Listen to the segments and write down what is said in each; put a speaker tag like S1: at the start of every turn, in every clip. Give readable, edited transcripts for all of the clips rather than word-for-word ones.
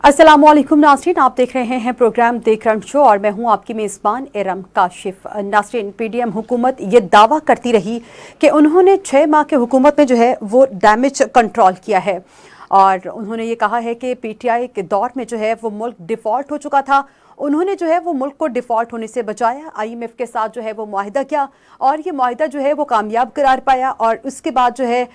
S1: अस्सलामुअलैकुम नाज़रीन, आप देख रहे हैं प्रोग्राम द करंट शो और मैं हूं आपकी मेज़बान इरम काशिफ। नाज़रीन, पीडीएम हुकूमत ये दावा करती रही कि उन्होंने 6 माह के हुकूमत में जो है वो डैमेज कंट्रोल किया है और उन्होंने ये कहा है कि पीटीआई के दौर में जो है वो मुल्क डिफ़ॉल्ट हो चुका था। उन्होंने जो है वो मुल्क को डिफ़ॉल्ट होने से बचाया, आईएमएफ के साथ जो है वो मुआहिदा किया और ये मुआहिदा जो है वो कामयाब करार पाया और उसके बाद जो है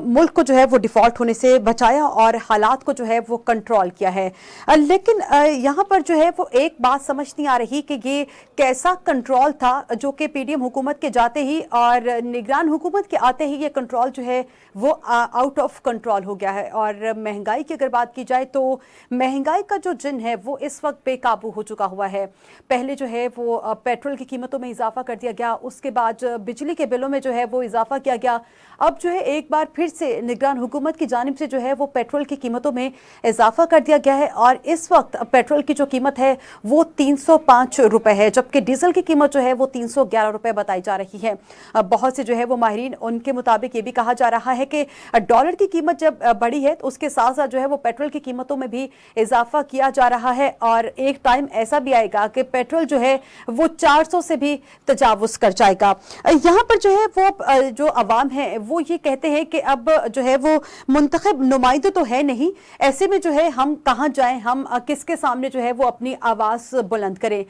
S1: मुल्क को जो है वो डिफ़ॉल्ट होने से बचाया और हालात को जो है वो कंट्रोल किया है। लेकिन यहाँ पर जो है वो एक बात समझ नहीं आ रही कि ये कैसा कंट्रोल था जो कि पीडीएम हुकूमत के जाते ही और निगरान हुकूमत के आते ही ये कंट्रोल जो है वो आउट ऑफ कंट्रोल हो गया है। और महंगाई की अगर बात की जाए तो महंगाई का जो जिन है वो इस वक्त बेकाबू हो चुका हुआ है। पहले जो है वो पेट्रोल की कीमतों में इजाफा कर दिया गया, उसके बाद बिजली के बिलों में जो है वो इजाफा किया गया। अब जो है एक बार फिर से निगरान हुकूमत की जानिब से जो है वो पेट्रोल की कीमतों में इजाफा कर दिया गया है और इस वक्त पेट्रोल की जो कीमत है वो 305 रुपए है, जबकि डीजल की कीमत जो है वो 311 रुपए बताई जा रही है। बहुत से जो है वो माहिरीन उनके मुताबिक ये भी कहा जा रहा है कि डॉलर की कीमत जब बढ़ी है तो उसके साथ साथ जो है वो पेट्रोल की कीमतों में भी इजाफा किया जा रहा है और एक टाइम ऐसा भी आएगा कि पेट्रोल जो है वो 400 से भी तजावुज कर जाएगा। यहाँ पर जो है वो जो अवाम है वो ये कहते हैं कि अब जो है वो मुंतखब नुमाइंदे तो है नहीं, ऐसे में जो है हम कहाँ जाएं, हम किसके सामने जो है वो अपनी आवाज़ बुलंद करें।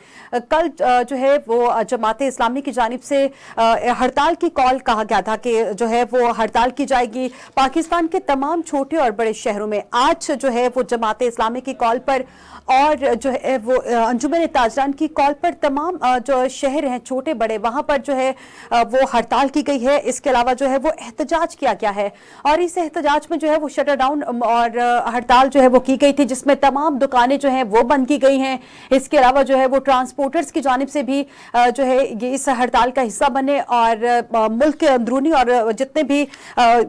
S1: कल जो है वो जमात इस्लामी की जानिब से हड़ताल की कॉल कहा गया था कि जो है वो हड़ताल की जाएगी पाकिस्तान के तमाम छोटे और बड़े शहरों में। आज जो है वो जमात इस्लामी की कॉल पर और जो है वो अंजुमन ताजरान की कॉल पर तमाम जो शहर हैं छोटे बड़े वहाँ पर जो है वो हड़ताल की गई है। इसके अलावा जो है वो एहतजाज किया गया है और इस एहतजाज में जो है वो शटर डाउन और हड़ताल जो है वो की गई थी, जिसमें तमाम दुकानें जो हैं वो बंद की गई हैं। इसके अलावा जो है वो ट्रांसपोर्टर्स की जानिब से भी जो है ये इस हड़ताल का हिस्सा बने और मुल्क के अंदरूनी और जितने भी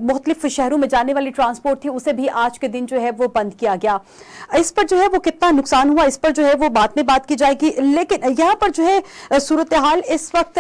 S1: मुख्तलिफ शहरों में जाने वाली ट्रांसपोर्ट थी उसे भी आज के दिन जो है वो बंद किया गया। इस पर जो है वो कितना नुकसान हुआ इस पर जो है वो बाद में बात की जाएगी, लेकिन यहाँ पर जो है सूरत हाल इस वक्त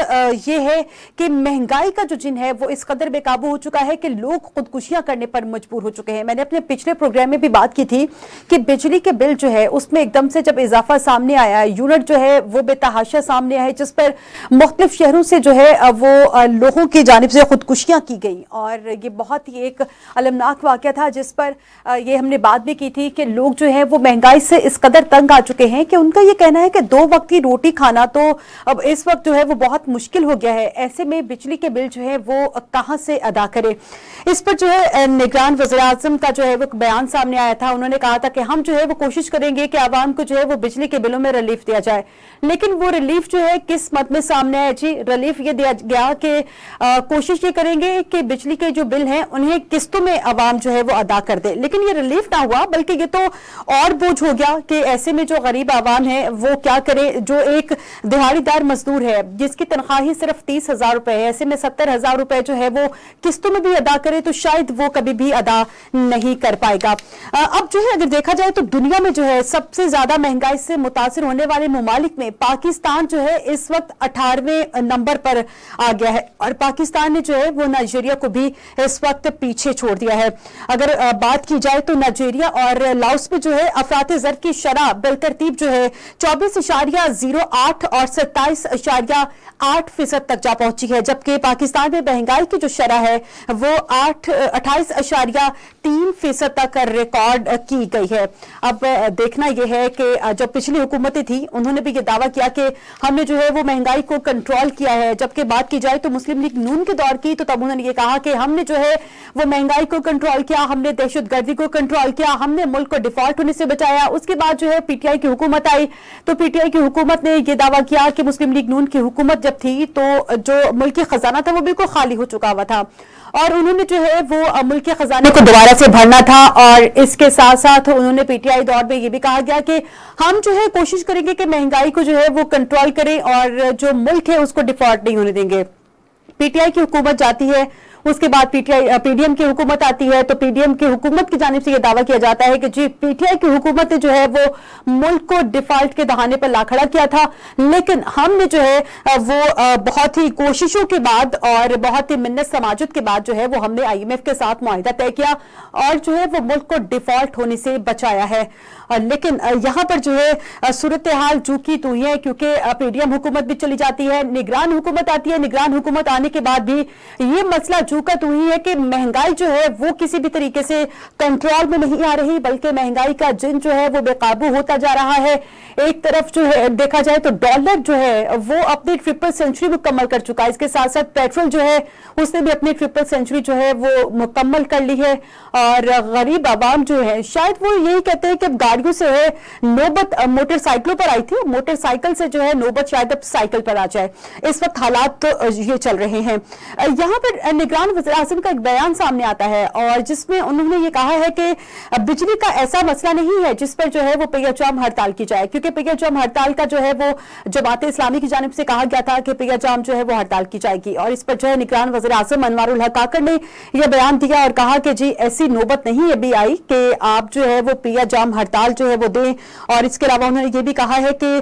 S1: ये है कि महंगाई का जो जिन है वो इस कदर बेकाबू हो चुका है कि लोग खुदकुशियां करने पर मजबूर हो चुके हैं। मैंने अपने पिछले प्रोग्राम में भी बात की थी कि बिजली के बिल जो है उसमें एकदम से जब इजाफा सामने आया, यूनिट जो है वो बेतहाशा सामने आया, जिस पर मुख्तलिफ शहरों से जो है वो लोगों की जानिब से खुदकुशियां की गई और ये बहुत ही एक अलमनाक वाक़या था जिस पर ये हमने बात भी की थी कि लोग जो है वो महंगाई से इस कदर तंग आ चुके हैं कि उनका ये कहना है कि 2 वक्त की रोटी खाना तो अब इस वक्त जो है वो बहुत मुश्किल हो गया है। ऐसे में बिजली के बिल जो है वो कहां से अदा करे। इस पर जो है निगरान वज़ीर-ए-आज़म का जो है वो बयान सामने आया था। उन्होंने कहा था कि हम जो है वो कोशिश करेंगे कि आवाम को जो है वो बिजली के बिलों में रिलीफ दिया जाए, लेकिन वो रिलीफ जो है किस मद में सामने आया जी। रिलीफ ये दिया गया कि कोशिश ये करेंगे कि बिजली के जो बिल हैं उन्हें किस्तों में आवाम जो है वो अदा कर दे, लेकिन ये रिलीफ ना हुआ बल्कि ये तो और बोझ हो गया कि ऐसे में जो गरीब आवाम है वो क्या करे। जो एक दिहाड़ीदार मजदूर है जिसकी तनख्वाह ही सिर्फ 30,000 रुपए है, ऐसे में 70,000 रुपए जो है वो किस्तों में भी अदा करे तो शायद वो कभी भी अदा नहीं कर पाएगा। अब जो है अगर देखा जाए तो दुनिया में जो है सबसे ज्यादा महंगाई से मुतासिर होने वाले ममालिक में पाकिस्तान जो है इस वक्त 18वें नंबर पर आ गया है और पाकिस्तान ने जो है वो नाइजीरिया को भी इस वक्त पीछे छोड़ दिया है। अगर बात की जाए तो नाइजीरिया और लाओस में जो है अफरात ज़र की शरह बिलतरतीब जो है 24.08 और 27.8% तक जा पहुंची है, जबकि पाकिस्तान में महंगाई की जो शरह है वो 28.3% तक रिकॉर्ड की गई है। अब देखना यह है कि जो पिछली हुकूमतें थी उन्होंने भी ये दावा किया कि हमने जो है वो महंगाई को कंट्रोल किया है, जबकि बात की जाए तो मुस्लिम लीग नून के दौर की तो तब उन्होंने ये कहा कि हमने जो है वो महंगाई को कंट्रोल किया, हमने दहशतगर्दी को कंट्रोल किया, हमने मुल्क को डिफॉल्ट होने से बचाया। उसके बाद जो है पीटीआई की हुकूमत आई तो पीटीआई की हुकूमत ने यह दावा किया कि मुस्लिम लीग नून की हुकूमत जब थी तो जो मुल्क की खजाना था वो बिल्कुल खाली हो चुका हुआ था और उन्होंने जो है वो मुल्क के खजाने को दोबारा से भरना था। और इसके साथ साथ उन्होंने पीटीआई दौर में ये भी कहा गया कि हम जो है कोशिश करेंगे कि महंगाई को जो है वो कंट्रोल करें और जो मुल्क है उसको डिफॉल्ट नहीं होने देंगे। पीटीआई की हुकूमत जाती है उसके बाद पीडीएम की हुकूमत आती है, तो पीडीएम की हुकूमत की जानिब से यह दावा किया जाता है कि जी पीटीआई की हुकूमत ने जो है वो मुल्क को डिफॉल्ट के दहाने पर ला खड़ा किया था, लेकिन हमने जो है वो बहुत ही कोशिशों के बाद और बहुत ही मिन्नत समाजत के बाद जो है वो हमने आईएमएफ के साथ मुआहिदा तय किया और जो है वो मुल्क को डिफॉल्ट होने से बचाया है। लेकिन यहाँ पर जो है सूरत हाल जू की तू ही है, क्योंकि पीडीएम हुकूमत भी चली जाती है, निगरान हुकूमत आती है, निगरान हुकूमत आने के बाद भी ये मसला जू का तू ही है कि महंगाई जो है वो किसी भी तरीके से कंट्रोल में नहीं आ रही, बल्कि महंगाई का जिन जो है वो बेकाबू होता जा रहा है। एक तरफ जो है देखा जाए तो डॉलर जो है वो अपनी ट्रिपल सेंचुरी मुकम्मल कर चुका है, इसके साथ साथ पेट्रोल जो है उसने भी अपनी ट्रिपल सेंचुरी जो है वो मुकम्मल कर ली है। और गरीब आवाम जो है शायद वो यही कहते हैं कि अब गाड़ियों से है नौबत मोटरसाइकिलों पर आई थी, मोटरसाइकिल से जो है नौबत शायद अब साइकिल पर आ जाए। इस वक्त हालात तो ये चल रहे हैं। यहाँ पर निगरान वज़ीर आज़म का एक बयान सामने आता है और जिसमें उन्होंने ये कहा है कि बिजली का ऐसा मसला नहीं है जिस पर जो है वो पहिया-जाम हड़ताल की जाए, क्योंकि पहिया-जाम हड़ताल का जो है वो जमात इस्लामी की जानिब से कहा गया था कि पहिया-जाम जो है वो हड़ताल की जाएगी। और इस पर जो है निगरान वज़ीर आज़म अनवारुल हक काकड़ ने यह बयान दिया और कहा कि जी ऐसी नौबत नहीं अभी आई कि आप जो है वो पहिया-जाम हड़ताल जो है वो दें। और इसके अलावा उन्होंने ये भी कहा है कि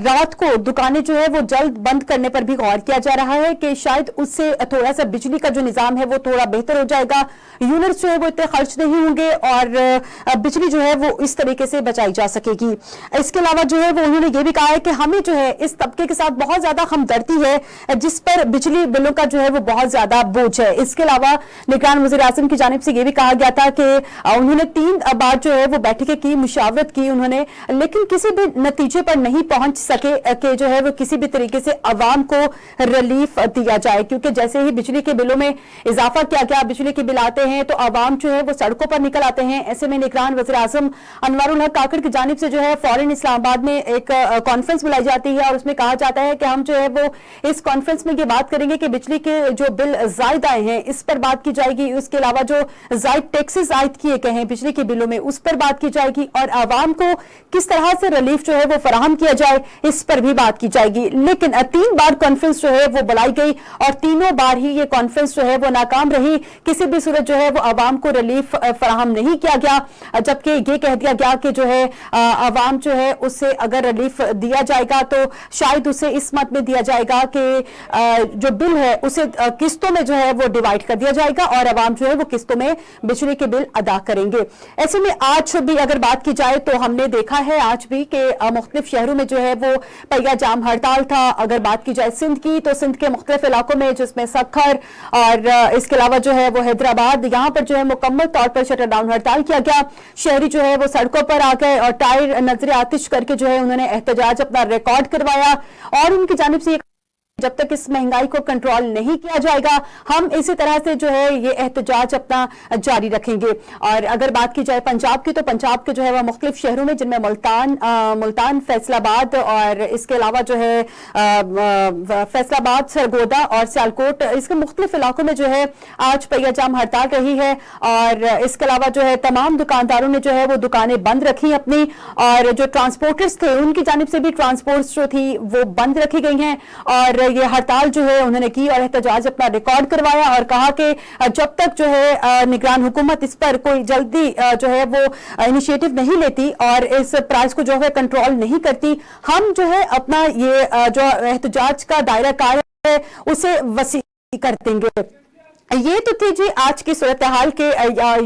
S1: रात को दुकानें जो है वो जल्द बंद करने पर भी गौर किया जा रहा है कि शायद उससे थोड़ा सा बिजली का जो निजाम है वो थोड़ा बेहतर हो जाएगा, यूनिट्स जो है वो इतने खर्च नहीं होंगे और बिजली जो है वो इस तरीके से बचाई जा सकेगी। इसके अलावा जो है वो उन्होंने ये भी कहा है कि हमें जो है इस तबके के साथ बहुत ज्यादा हमदर्दी है जिस पर बिजली बिलों का जो है वो बहुत ज्यादा बोझ है। इसके अलावा निगरान वज़ीर आज़म की जानिब से ये भी कहा गया था कि उन्होंने 3 बार जो है वो बैठकें की, मुशावरत की उन्होंने, लेकिन किसी भी नतीजे पर नहीं पहुंच सके कि जो है वो किसी भी तरीके से अवाम को रिलीफ दिया जाए, क्योंकि जैसे ही बिजली के बिलों में इजाफा किया गया, बिजली के बिल आते हैं तो अवाम जो है वो सड़कों पर निकल आते हैं। ऐसे में निगरान वज़ीर आज़म अनवारुल हक काकड़ की जानिब से जो है फौरन इस्लामाबाद में एक कॉन्फ्रेंस बुलाई जाती है और उसमें कहा जाता है कि हम जो है वो इस कॉन्फ्रेंस में ये बात करेंगे कि बिजली के जो बिल जायद आए हैं इस पर बात की जाएगी, उसके अलावा जो जायद टैक्सेस आयद किए गए हैं बिजली के बिलों में उस पर बात की जाएगी और आवाम को किस तरह से रिलीफ जो है वो फराहम किया जाए इस पर भी बात की जाएगी। लेकिन 3 बार कॉन्फ्रेंस जो है वो बुलाई गई और तीनों बार ही ये कॉन्फ्रेंस जो है वो नाकाम रही, किसी भी सूरत जो है वो आवाम को रिलीफ फराहम नहीं किया गया, जबकि ये कह दिया गया कि जो है आवाम जो है उससे अगर रिलीफ दिया जाएगा तो शायद उसे इस मत में दिया जाएगा कि जो बिल है उसे किस्तों में जो है वो डिवाइड कर दिया जाएगा और आवाम जो है वो किस्तों में बिजली के बिल अदा करेंगे। ऐसे में आज भी अगर बात की जाए तो हमने देखा है आज भी कि मुख्तलिफ शहरों में जो है वो पहिया-जाम हड़ताल था। अगर बात की जाए सिंध की तो सिंध के मुख्तलिफ इलाकों में जिसमें सखर और इसके अलावा जो है वो हैदराबाद, यहाँ पर जो है मुकम्मल तौर पर शटर डाउन हड़ताल किया गया। शहरी जो है वो सड़कों पर आ गए और टायर नजर आतिश करके जो है उन्होंने एहतजाज अपना रिकॉर्ड करवाया और उनकी जानिब से जब तक इस महंगाई को कंट्रोल नहीं किया जाएगा हम इसी तरह से जो है ये एहतजाज अपना जारी रखेंगे। और अगर बात की जाए पंजाब की तो पंजाब के जो है वह मुख्तलिफ शहरों में जिनमें मुल्तान, फैसलाबाद और इसके अलावा जो है फैसलाबाद, सरगोदा और सियालकोट, इसके मुख्तलिफ इलाकों में जो है आज पहिया-जाम हड़ताल रही है। और इसके अलावा जो है तमाम दुकानदारों ने जो है वो दुकानें बंद रखी अपनी और जो ट्रांसपोर्टर्स थे उनकी जानिब से भी ट्रांसपोर्ट्स जो थी वो बंद रखी गई हैं और ये हड़ताल जो है उन्होंने की और एहतजाज अपना रिकॉर्ड करवाया और कहा कि जब तक जो है निगरान हुकूमत इस पर कोई जल्दी जो है वो इनिशिएटिव नहीं लेती और इस प्राइस को जो है कंट्रोल नहीं करती, हम जो है अपना ये जो एहतजाज का दायरा कार है उसे वसी कर देंगे। ये तो थी जी आज की सूरत हाल के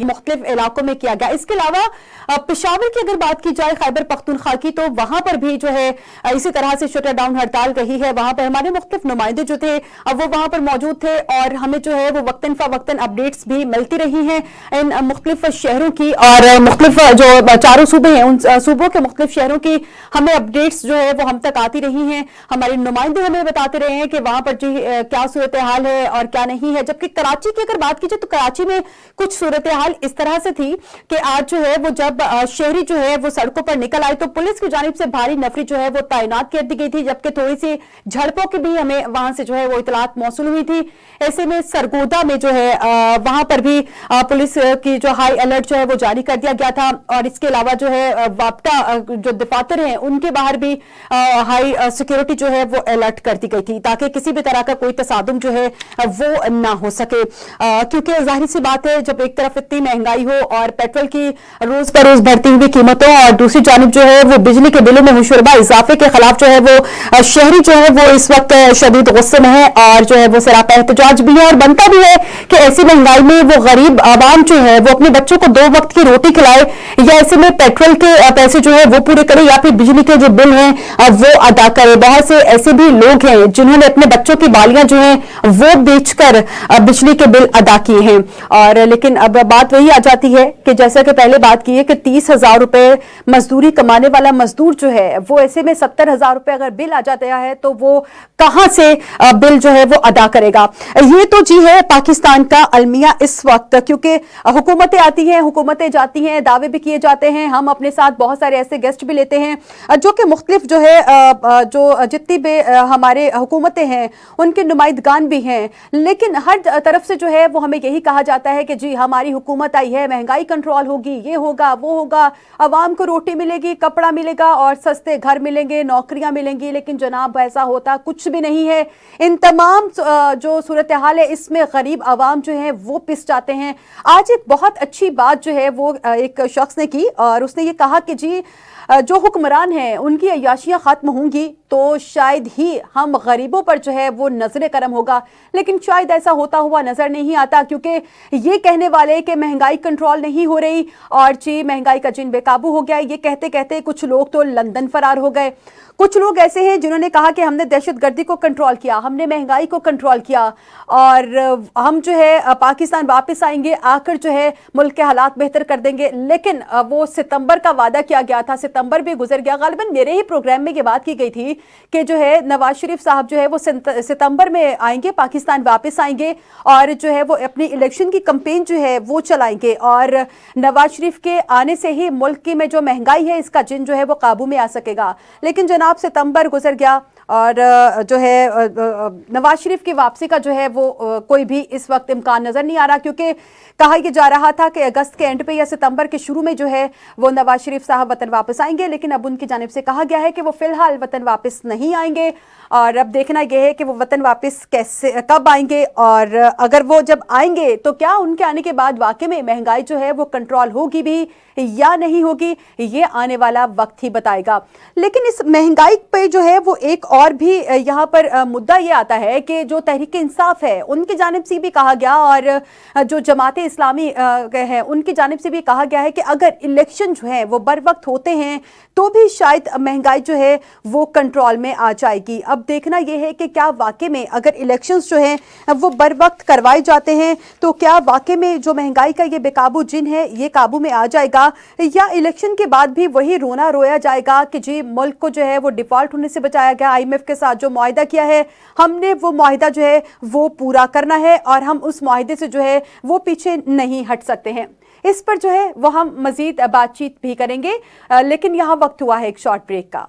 S1: मुख्तलिफ इलाकों में किया गया। इसके अलावा पेशावर की अगर बात की जाए खैबर पख्तूनख्वा की तो वहां पर भी जो है इसी तरह से शटर डाउन हड़ताल रही है। वहां पर हमारे मुख्तलिफ नुमाइंदे जो थे अब वो वहां पर मौजूद थे और हमें जो है वो वक्तन फवक्तन अपडेट्स भी मिलती रही हैं इन मुख्तलिफ शहरों की और मुख्तलिफ जो 4 सूबे हैं उन सूबों के मुख्तलिफ शहरों की हमें अपडेट्स जो है वो हम तक आती रही हैं। हमारे नुमाइंदे हमें बताते रहे हैं कि वहां पर जी क्या सूरत हाल है और क्या नहीं है। जबकि कराची की अगर बात की जाए तो कराची में कुछ सूरत हाल इस तरह से थी कि आज जो है वो जब शहरी जो है वो सड़कों पर निकल आए तो पुलिस की जानिब से भारी नफरी जो है वो तैनात कर दी गई थी, जबकि थोड़ी सी झड़पों की भी हमें वहां से जो है वो इतलात मौसूल हुई थी। ऐसे में सरगोदा में जो है वहां पर भी पुलिस की जो हाई अलर्ट जो है वो जारी कर दिया गया था और इसके अलावा जो है वापटा जो दफातर हैं उनके बाहर भी हाई सिक्योरिटी जो है वो अलर्ट कर दी गई थी ताकि किसी भी तरह का कोई तसादुम जो है वो ना हो सके। क्योंकि जाहिर सी बात है जब एक तरफ इतनी महंगाई हो और पेट्रोल की रोज बरोज बढ़ती हुई कीमतों और दूसरी जानिब जो है वो बिजली के बिलों में हुशुरबा इजाफे के खिलाफ जो है वो शहरी जो है वो इस वक्त शदीद गुस्से में है और जो है वो सरापा एहतजाज भी है। और बनता भी है कि ऐसी महंगाई में वो गरीब आवाम जो है वो अपने बच्चों को 2 वक्त की रोटी खिलाए या ऐसे में पेट्रोल के पैसे जो है वो पूरे करे या फिर बिजली के जो बिल हैं वो अदा करे। बहुत से ऐसे भी लोग हैं जिन्होंने अपने बच्चों की बालियां जो है वो बेचकर बिजली के बिल अदा किए हैं। और लेकिन अब बात वही आ जाती है कि जैसा कि पहले बात की है कि 30,000 रुपए मजदूरी कमाने वाला मजदूर जो है वो ऐसे में 70,000 रुपए अगर बिल आ जाता है तो वो कहां से बिल जो है वो अदा करेगा। ये तो जी है पाकिस्तान का अलमिया इस वक्त, क्योंकि हुकूमतें आती हैं हुकूमतें जाती हैं, दावे भी किए जाते हैं। हम अपने साथ बहुत सारे ऐसे गेस्ट भी लेते हैं जो कि मुख्तलिफ जो है जो जितनी भी हमारे हुकूमतें हैं उनके नुमाइंदगान भी हैं, लेकिन हर तरफ से जो है वो हमें यही कहा जाता है कि जी हमारी हुकूमत आई है, महंगाई कंट्रोल होगी, ये होगा वो होगा, आवाम को रोटी मिलेगी, कपड़ा मिलेगा और सस्ते घर मिलेंगे, नौकरियां मिलेंगी। लेकिन जनाब ऐसा होता कुछ भी नहीं है। इन तमाम जो सूरत हाल है इसमें गरीब आवाम जो है वो पिस जाते हैं। आज एक बहुत अच्छी बात जो है वो एक शख्स ने की और उसने ये कहा कि जी जो हुक्मरान हैं उनकी अय्याशियां खत्म होंगी तो शायद ही हम गरीबों पर जो है वो नजर करम होगा। लेकिन शायद ऐसा होता हुआ नजर नहीं आता, क्योंकि ये कहने वाले कि महंगाई कंट्रोल नहीं हो रही और जी महंगाई का जिन बेकाबू हो गया, ये कहते कहते कुछ लोग तो लंदन फरार हो गए। कुछ लोग ऐसे हैं जिन्होंने कहा कि हमने दहशतगर्दी को कंट्रोल किया, हमने महंगाई को कंट्रोल किया और हम जो है पाकिस्तान वापस आएंगे, आकर जो है मुल्क के हालात बेहतर कर देंगे। लेकिन वो सितंबर का वादा किया गया था, सितंबर भी गुजर गया। गालिबन मेरे ही प्रोग्राम में ये बात की गई थी कि जो है नवाज शरीफ साहब जो है वो सितंबर में आएंगे, पाकिस्तान वापस आएंगे और जो है वो अपनी इलेक्शन की कैंपेन जो है वो चलाएंगे और नवाज शरीफ के आने से ही मुल्क की में जो महंगाई है इसका जिन जो है वो काबू में आ सकेगा। लेकिन जनाब सितंबर गुजर गया और जो है नवाज शरीफ की वापसी का जो है वो कोई भी इस वक्त इम्कान नजर नहीं आ रहा, क्योंकि कहा यह जा रहा था कि अगस्त के एंड पे या सितंबर के शुरू में जो है वो नवाज शरीफ साहब वतन वापस आएंगे। लेकिन अब उनकी जानिब से कहा गया है कि वो फिलहाल वतन वापस नहीं आएंगे और अब देखना यह है कि वो वतन वापस कैसे कब आएंगे और अगर वो जब आएंगे तो क्या उनके आने के बाद वाकई में महंगाई जो है वो कंट्रोल होगी भी या नहीं होगी, ये आने वाला वक्त ही बताएगा। लेकिन इस महंगाई पे जो है वो एक और भी यहाँ पर मुद्दा ये आता है कि जो तहरीक इंसाफ है उनकी जानिब से भी कहा गया और जो जमात इस्लामी है उनकी जानिब से भी कहा गया है कि अगर इलेक्शन जो है वो बर वक्त होते हैं तो भी शायद महंगाई जो है वो कंट्रोल में आ जाएगी। अब देखना यह है कि क्या वाकई में अगर इलेक्शंस जो हैं वो बर वक्त करवाए जाते हैं तो क्या वाकई में जो महंगाई का ये बेकाबू जिन है ये काबू में आ जाएगा, या इलेक्शन के बाद भी वही रोना रोया जाएगा कि जी मुल्क को जो है वो डिफॉल्ट होने से बचाया गया, IMF के साथ जो मुआहिदा किया है हमने वो मुआहिदा जो है वो पूरा करना है और हम उस मुआहिदे से जो है वो पीछे नहीं हट सकते हैं। इस पर जो है वो हम मजीद बातचीत भी करेंगे, लेकिन यहाँ वक्त हुआ है एक शॉर्ट ब्रेक का।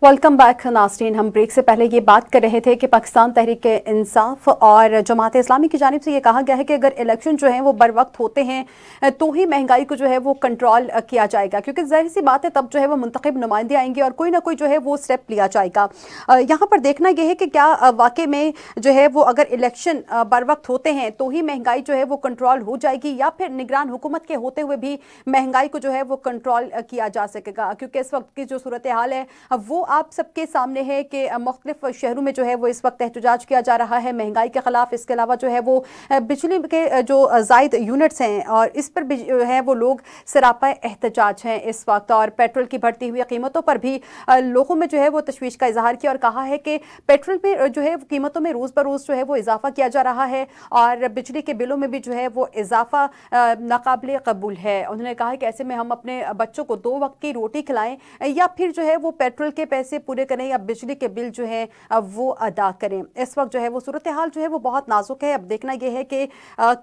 S1: वेलकम बैक नाज़रीन। हम ब्रेक से पहले ये बात कर रहे थे कि पाकिस्तान तहरीक इंसाफ और जमात इस्लामी की जानिब से ये कहा गया है कि अगर इलेक्शन जो है वो बर वक्त होते हैं तो ही महंगाई को जो है वो कंट्रोल किया जाएगा, क्योंकि जाहिर सी बात है तब जो है वो मुंतखब नुमाइंदे आएंगे और कोई ना कोई जो है वो स्टेप लिया जाएगा। यहाँ पर देखना यह है कि क्या वाकई में जो है वो अगर इलेक्शन बर वक्त होते हैं तो ही महंगाई जो है वो कंट्रोल हो जाएगी या फिर निगरान हुकूमत के होते हुए भी महंगाई को जो है वो कंट्रोल किया जा सकेगा। क्योंकि इस वक्त की जो सूरत हाल है वो आप सबके सामने है कि मुख्तलिफ शहरों में जो है वो इस वक्त एहतजाज किया जा रहा है महंगाई के खिलाफ। इसके अलावा जो है वो बिजली के जो ज़ायद यूनिट्स हैं और इस पर भी जो है वो लोग सरापा एहतजाज हैं इस वक्त। और पेट्रोल की बढ़ती हुई कीमतों पर भी लोगों में जो है वो तशवीश का इजहार किया और कहा है कि पेट्रोल में जो है कीमतों में रोज़ बरोज़ जो है वो इजाफा किया जा रहा है और बिजली के बिलों में भी जो है वो इजाफा नाकाबिल कबूल है। उन्होंने कहा है कि ऐसे में हम अपने बच्चों को 2 वक्त की रोटी खिलाएं या फिर जो है वो पेट्रोल के پیسے پورے کریں یا بجلی کے بل جو ہے وہ ادا کریں. اس وقت جو ہے وہ صورتحال جو ہے وہ بہت نازک ہے. اب دیکھنا یہ ہے کہ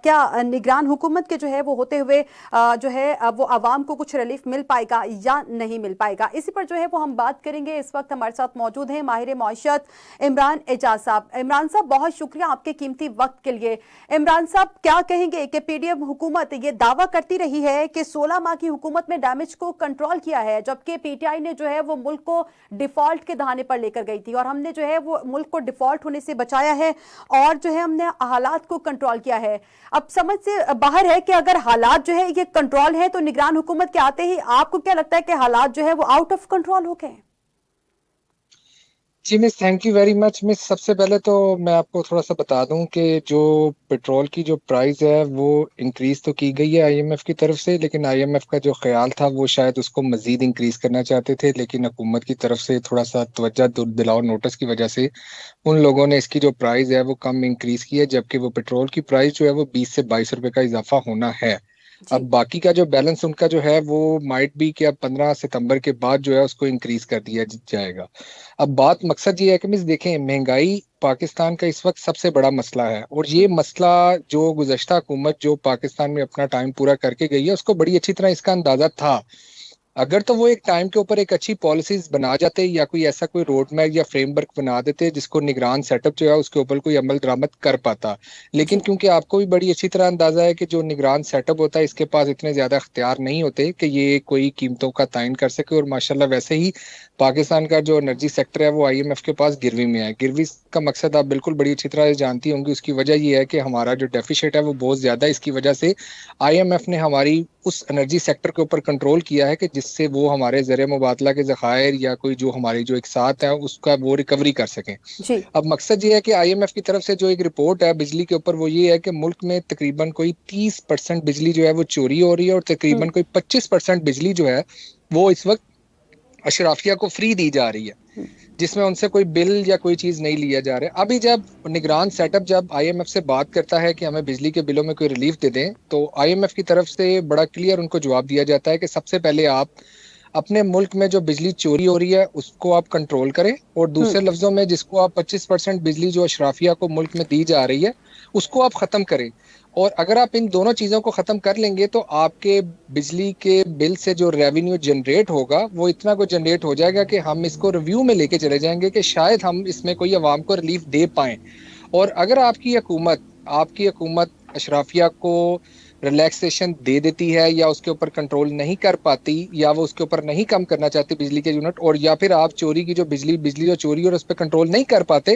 S1: کیا نگران حکومت کے جو ہے وہ ہوتے ہوئے جو ہے وہ عوام کو کچھ ریلیف مل پائے گا یا نہیں مل پائے گا. اسی پر جو ہے وہ ہم بات کریں گے. اس وقت ہمارے ساتھ موجود ہیں ماہر معیشت عمران اعجاز صاحب. عمران صاحب بہت شکریہ آپ کے قیمتی وقت کے لیے. عمران صاحب کیا کہیں گے کہ پی ڈی ایم حکومت یہ دعویٰ کرتی رہی ہے کہ 16 ماہ کی حکومت میں ڈیمیج کو کنٹرول کیا ہے, جبکہ پی ٹی آئی نے جو ہے وہ ملک کو ڈیفالٹ کے دہانے پر لے کر گئی تھی, اور ہم نے جو ہے وہ ملک کو ڈیفالٹ ہونے سے بچایا ہے اور جو ہے ہم نے حالات کو کنٹرول کیا ہے. اب سمجھ سے باہر ہے کہ اگر حالات جو ہے یہ کنٹرول ہے تو نگران حکومت کے آتے ہی آپ کو کیا لگتا ہے کہ حالات جو ہے وہ آؤٹ آف کنٹرول ہو گئے؟
S2: جی مس, تھینک یو ویری مچ مس. سب سے پہلے تو میں آپ کو تھوڑا سا بتا دوں کہ جو پیٹرول کی جو پرائز ہے وہ انکریز تو کی گئی ہے آئی ایم ایف کی طرف سے, لیکن آئی ایم ایف کا جو خیال تھا وہ شاید اس کو مزید انکریز کرنا چاہتے تھے, لیکن حکومت کی طرف سے تھوڑا سا توجہ دلاؤ نوٹس کی وجہ سے ان لوگوں نے اس کی جو پرائز ہے وہ کم انکریز کی ہے, جبکہ وہ پیٹرول کی پرائز جو ہے وہ 20 سے 22 روپے کا اضافہ ہونا ہے. اب باقی کا جو بیلنس ان کا جو ہے وہ مائٹ بھی کہ اب 15 ستمبر کے بعد جو ہے اس کو انکریز کر دیا جائے گا. اب بات مقصد یہ ہے کہ مس دیکھیں, مہنگائی پاکستان کا اس وقت سب سے بڑا مسئلہ ہے, اور یہ مسئلہ جو گزشتہ حکومت جو پاکستان میں اپنا ٹائم پورا کر کے گئی ہے اس کو بڑی اچھی طرح اس کا اندازہ تھا. اگر تو وہ ایک ٹائم کے اوپر ایک اچھی پالیسیز بنا جاتے یا کوئی ایسا کوئی روڈ میپ یا فریم ورک بنا دیتے جس کو نگران سیٹ اپ جو ہے اس کے اوپر کوئی عمل درآمد کر پاتا, لیکن کیونکہ آپ کو بھی بڑی اچھی طرح اندازہ ہے کہ جو نگران سیٹ اپ ہوتا ہے اس کے پاس اتنے زیادہ اختیار نہیں ہوتے کہ یہ کوئی قیمتوں کا تعین کر سکے, اور ماشاءاللہ ویسے ہی پاکستان کا جو انرجی سیکٹر ہے وہ آئی ایم ایف کے پاس گروی میں ہے. گروی کا مقصد آپ بالکل بڑی اچھی طرح جانتی ہوں گی, اس کی وجہ یہ ہے کہ ہمارا جو ڈیفیسٹ ہے وہ بہت زیادہ ہے. اس کی وجہ سے آئی ایم ایف نے ہماری اس انرجی سیکٹر کے اوپر کنٹرول کیا ہے کہ جس سے وہ ہمارے زر مبادلہ کے ذخائر یا کوئی جو ہماری جو اقساط ہے اس کا وہ ریکوری کر سکیں. اب مقصد یہ ہے کہ آئی ایم ایف کی طرف سے جو ایک رپورٹ ہے بجلی کے اوپر وہ یہ ہے کہ ملک میں تقریباً کوئی 30% بجلی جو ہے وہ چوری ہو رہی ہے, اور تقریباً کوئی 25% بجلی جو ہے وہ اس وقت اشرافیہ کو فری دی جا رہی ہے, جس میں ان سے کوئی بل یا کوئی چیز نہیں لیا جا رہا. ابھی جب نگران سیٹ اپ جب آئی ایم ایف سے بات کرتا ہے کہ ہمیں بجلی کے بلوں میں کوئی ریلیف دے دیں, تو آئی ایم ایف کی طرف سے بڑا کلیئر ان کو جواب دیا جاتا ہے کہ سب سے پہلے آپ اپنے ملک میں جو بجلی چوری ہو رہی ہے اس کو آپ کنٹرول کریں, اور دوسرے لفظوں میں جس کو آپ 25% بجلی جو اشرافیہ کو ملک میں دی جا رہی ہے اس کو آپ ختم کریں. اور اگر آپ ان دونوں چیزوں کو ختم کر لیں گے تو آپ کے بجلی کے بل سے جو ریونیو جنریٹ ہوگا وہ اتنا کو جنریٹ ہو جائے گا کہ ہم اس کو ریویو میں لے کے چلے جائیں گے کہ شاید ہم اس میں کوئی عوام کو ریلیف دے پائیں. اور اگر آپ کی حکومت اشرافیہ کو ریلیکسیشن دے دیتی ہے یا اس کے اوپر کنٹرول نہیں کر پاتی یا وہ اس کے اوپر نہیں کم کرنا چاہتی بجلی کے یونٹ, اور یا پھر آپ چوری کی جو بجلی جو چوری اور اس پہ کنٹرول نہیں کر پاتے,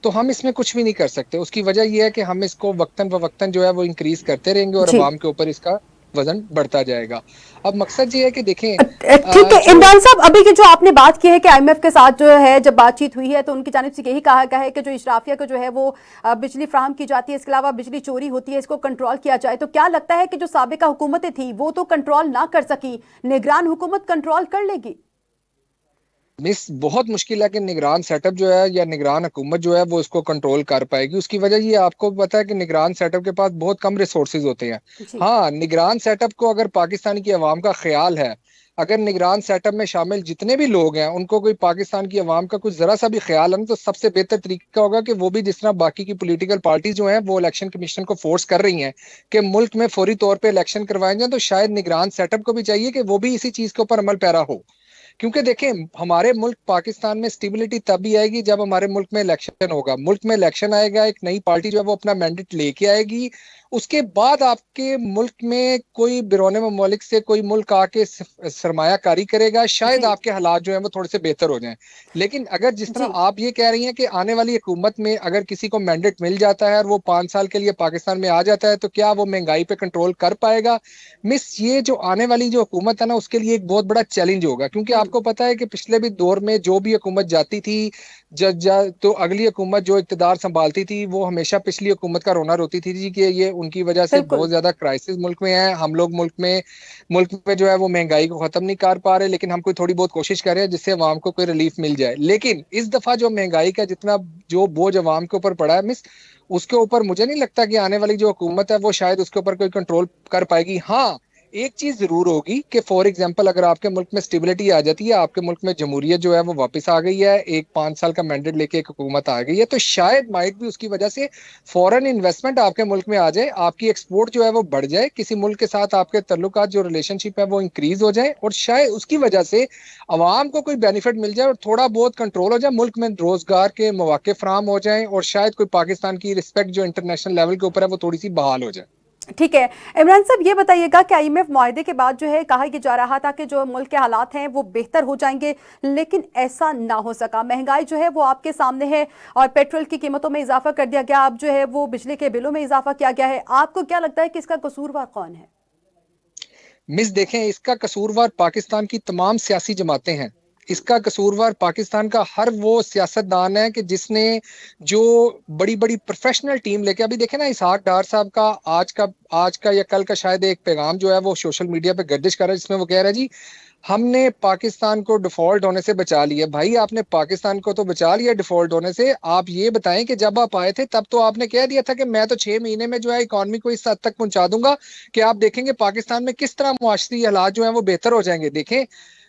S2: تو ہم اس میں کچھ بھی نہیں کر سکتے. اس کی وجہ یہ ہے کہ ہم اس کو وقتاً فوقتاً جو ہے وہ انکریز کرتے رہیں گے اور عوام کے اوپر اس کا وزن بڑھتا جائے گا. اب مقصد یہ ہے کہ دیکھیں,
S1: ٹھیک ہے عمران صاحب, ابھی کی جو آپ نے بات کی ہے کہ آئی ایم ایف کے ساتھ جو ہے جب بات چیت ہوئی ہے تو ان کی جانب سے یہی کہا گیا ہے کہ جو اشرافیہ کو جو ہے وہ بجلی فراہم کی جاتی ہے, اس کے علاوہ بجلی چوری ہوتی ہے, اس کو کنٹرول کیا جائے. تو کیا لگتا ہے کہ جو سابقہ حکومتیں تھیں وہ تو کنٹرول نہ کر سکی, نگران حکومت کنٹرول کر لے گی؟
S2: مس بہت مشکل ہے کہ نگران سیٹ اپ جو ہے یا نگران حکومت جو ہے وہ اس کو کنٹرول کر پائے گی. اس کی وجہ یہ آپ کو پتا ہے کہ نگران سیٹ اپ کے پاس بہت کم ریسورسز ہوتے ہیں. ہاں, نگران سیٹ اپ کو اگر پاکستان کی عوام کا خیال ہے, اگر نگران سیٹ اپ میں شامل جتنے بھی لوگ ہیں ان کو کوئی پاکستان کی عوام کا کچھ ذرا سا بھی خیال ہے, تو سب سے بہتر طریقہ ہوگا کہ وہ بھی جس طرح باقی کی پولیٹیکل پارٹیز جو ہیں وہ الیکشن کمیشن کو فورس کر رہی ہیں کہ ملک میں فوری طور پہ الیکشن کروائے جائیں, تو شاید نگران سیٹ اپ کو بھی چاہیے کہ وہ بھی اسی چیز کے اوپر عمل پیرا ہو. کیونکہ دیکھیں, ہمارے ملک پاکستان میں سٹیبلٹی تب بھی آئے گی جب ہمارے ملک میں الیکشن ہوگا. ملک میں الیکشن آئے گا, ایک نئی پارٹی جو ہے وہ اپنا مینڈیٹ لے کے آئے گی, اس کے بعد آپ کے ملک میں کوئی بیرون ممالک سے کوئی ملک آ کے سرمایہ کاری کرے گا, شاید آپ کے حالات جو ہیں وہ تھوڑے سے بہتر ہو جائیں. لیکن اگر جس طرح آپ یہ کہہ رہی ہیں کہ آنے والی حکومت میں اگر کسی کو مینڈیٹ مل جاتا ہے اور وہ 5 سال کے لیے پاکستان میں آ جاتا ہے, تو کیا وہ مہنگائی پہ کنٹرول کر پائے گا؟ مس, یہ جو آنے والی جو حکومت ہے نا اس کے لیے ایک بہت بڑا چیلنج ہوگا, کیونکہ آپ کو پتا ہے کہ پچھلے بھی دور میں جو بھی حکومت جاتی تھی تو اگلی حکومت جو اقتدار سنبھالتی تھی وہ ہمیشہ پچھلی حکومت کا رونا روتی تھی جی کہ یہ ان کی وجہ سے بہت زیادہ کرائسس ملک میں ہے, ہم لوگ ملک میں جو ہے وہ مہنگائی کو ختم نہیں کر پا رہے, لیکن ہم کوئی تھوڑی بہت کوشش کر رہے ہیں جس سے عوام کو کوئی ریلیف مل جائے. لیکن اس دفعہ جو مہنگائی کا جتنا جو بوجھ عوام کے اوپر پڑا ہے مس, اس کے اوپر مجھے نہیں لگتا کہ آنے والی جو حکومت ہے وہ شاید اس کے اوپر کوئی کنٹرول کر پائے گی. ہاں, ایک چیز ضرور ہوگی کہ فار ایگزامپل اگر آپ کے ملک میں اسٹیبلٹی آ جاتی ہے, آپ کے ملک میں جمہوریت جو ہے وہ واپس آ گئی ہے, ایک 5 سال کا مینڈیٹ لے کے ایک حکومت آ گئی ہے, تو شاید مائٹ بھی اس کی وجہ سے فورن انویسٹمنٹ آپ کے ملک میں آ جائے, آپ کی ایکسپورٹ جو ہے وہ بڑھ جائے, کسی ملک کے ساتھ آپ کے تعلقات جو ریلیشن شپ ہے وہ انکریز ہو جائے, اور شاید اس کی وجہ سے عوام کو کوئی بینیفٹ مل جائے اور تھوڑا بہت کنٹرول ہو جائے, ملک میں روزگار کے مواقع فراہم ہو جائیں, اور شاید کوئی پاکستان کی رسپیکٹ جو انٹرنیشنل لیول کے اوپر ہے وہ تھوڑی سی بحال ہو جائے.
S1: ٹھیک ہے عمران صاحب، یہ بتائیے گا کہ آئی ایم ایف معاہدے کے بعد جو ہے کہا یہ جا رہا تھا کہ جو ملک کے حالات ہیں وہ بہتر ہو جائیں گے، لیکن ایسا نہ ہو سکا. مہنگائی جو ہے وہ آپ کے سامنے ہے اور پیٹرول کی قیمتوں میں اضافہ کر دیا گیا، اب جو ہے وہ بجلی کے بلوں میں اضافہ کیا گیا ہے. آپ کو کیا لگتا ہے کہ اس کا قصوروار کون ہے؟
S2: مس دیکھیں، اس کا قصوروار پاکستان کی تمام سیاسی جماعتیں ہیں. اس کا قصوروار پاکستان کا ہر وہ سیاستدان ہے کہ جس نے جو بڑی بڑی پروفیشنل ٹیم لے کے، ابھی دیکھیں نا اسحاق ڈار صاحب کا آج کا یا کل کا شاید ایک پیغام جو ہے وہ سوشل میڈیا پہ گردش کر رہا ہے، جس میں وہ کہہ رہا ہے جی ہم نے پاکستان کو ڈیفالٹ ہونے سے بچا لیا. بھائی آپ نے پاکستان کو تو بچا لیا ڈیفالٹ ہونے سے. آپ یہ بتائیں کہ جب آپ آئے تھے تب تو آپ نے کہہ دیا تھا کہ میں تو 6 مہینے میں جو ہے اکانومی کو اس حد تک پہنچا دوں گا کہ آپ دیکھیں گے پاکستان میں کس طرح معاشرتی حالات جو ہیں وہ بہتر ہو جائیں گے. دیکھیں